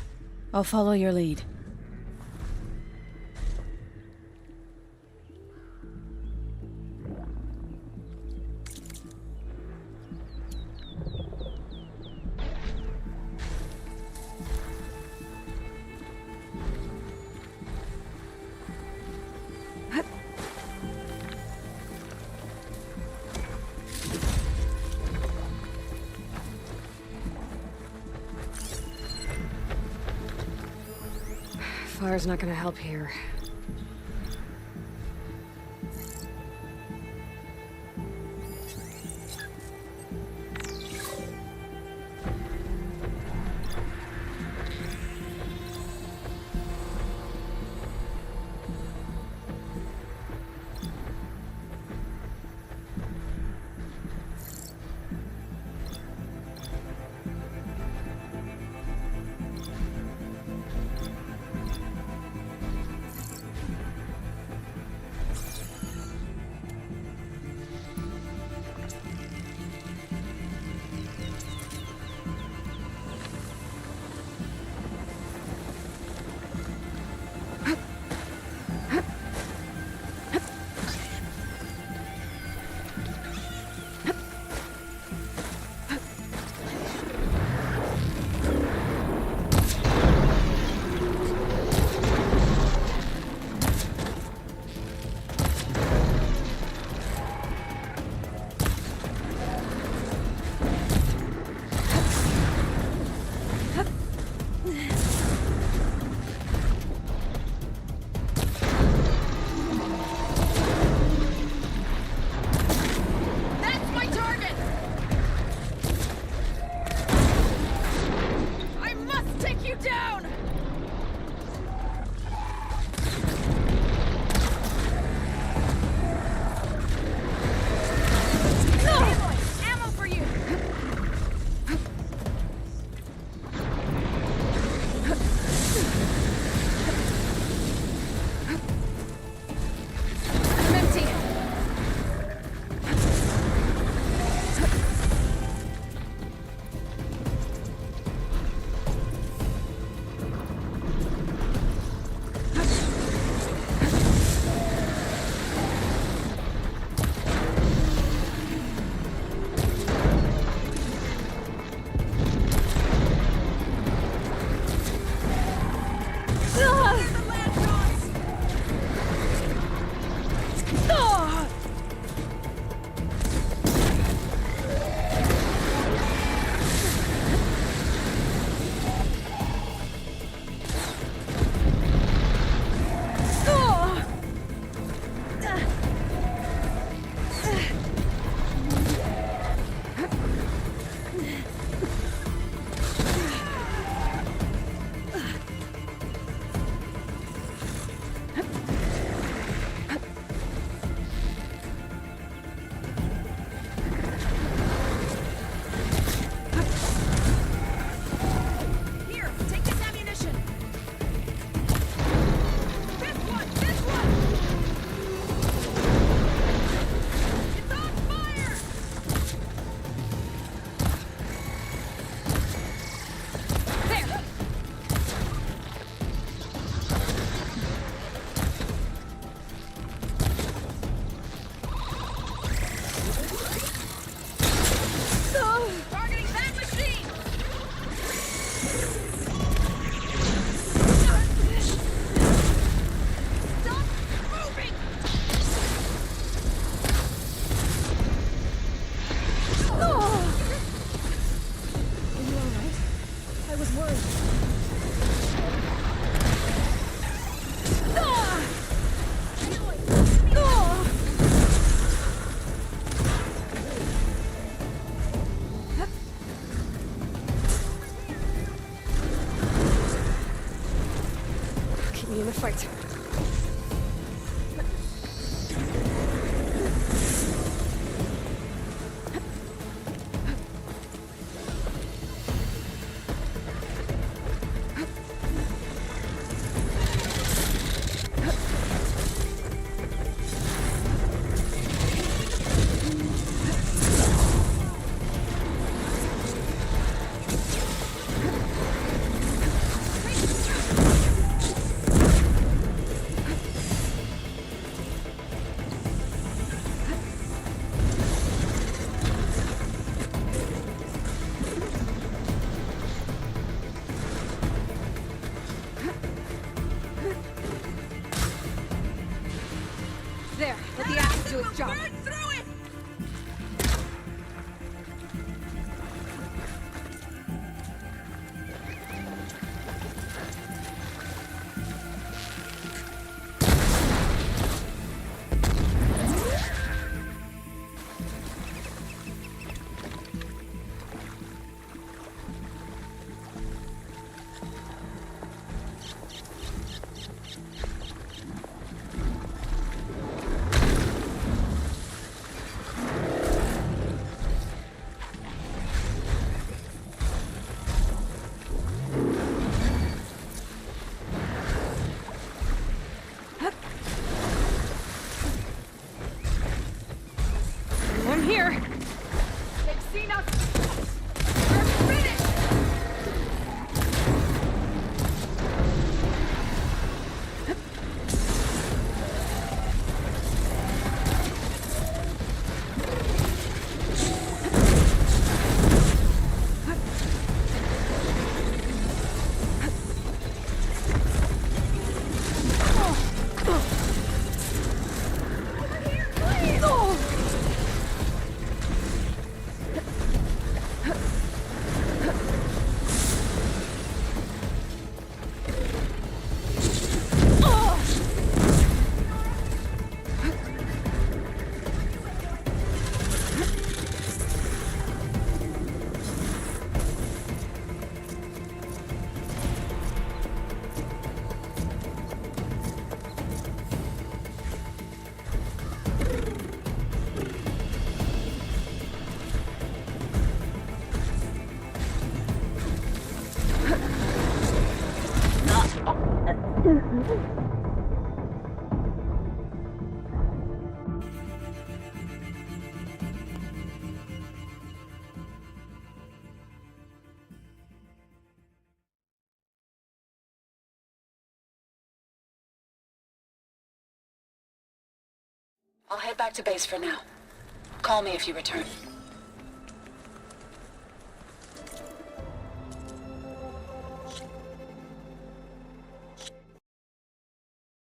[SPEAKER 9] I'll follow your lead.
[SPEAKER 5] Fire's not gonna help here. Keep me in the fight. Nice job.
[SPEAKER 7] Burn through it!
[SPEAKER 5] I'm here.
[SPEAKER 7] They've seen us! We're finished!
[SPEAKER 18] I'll head back to base for now. Call me if you return.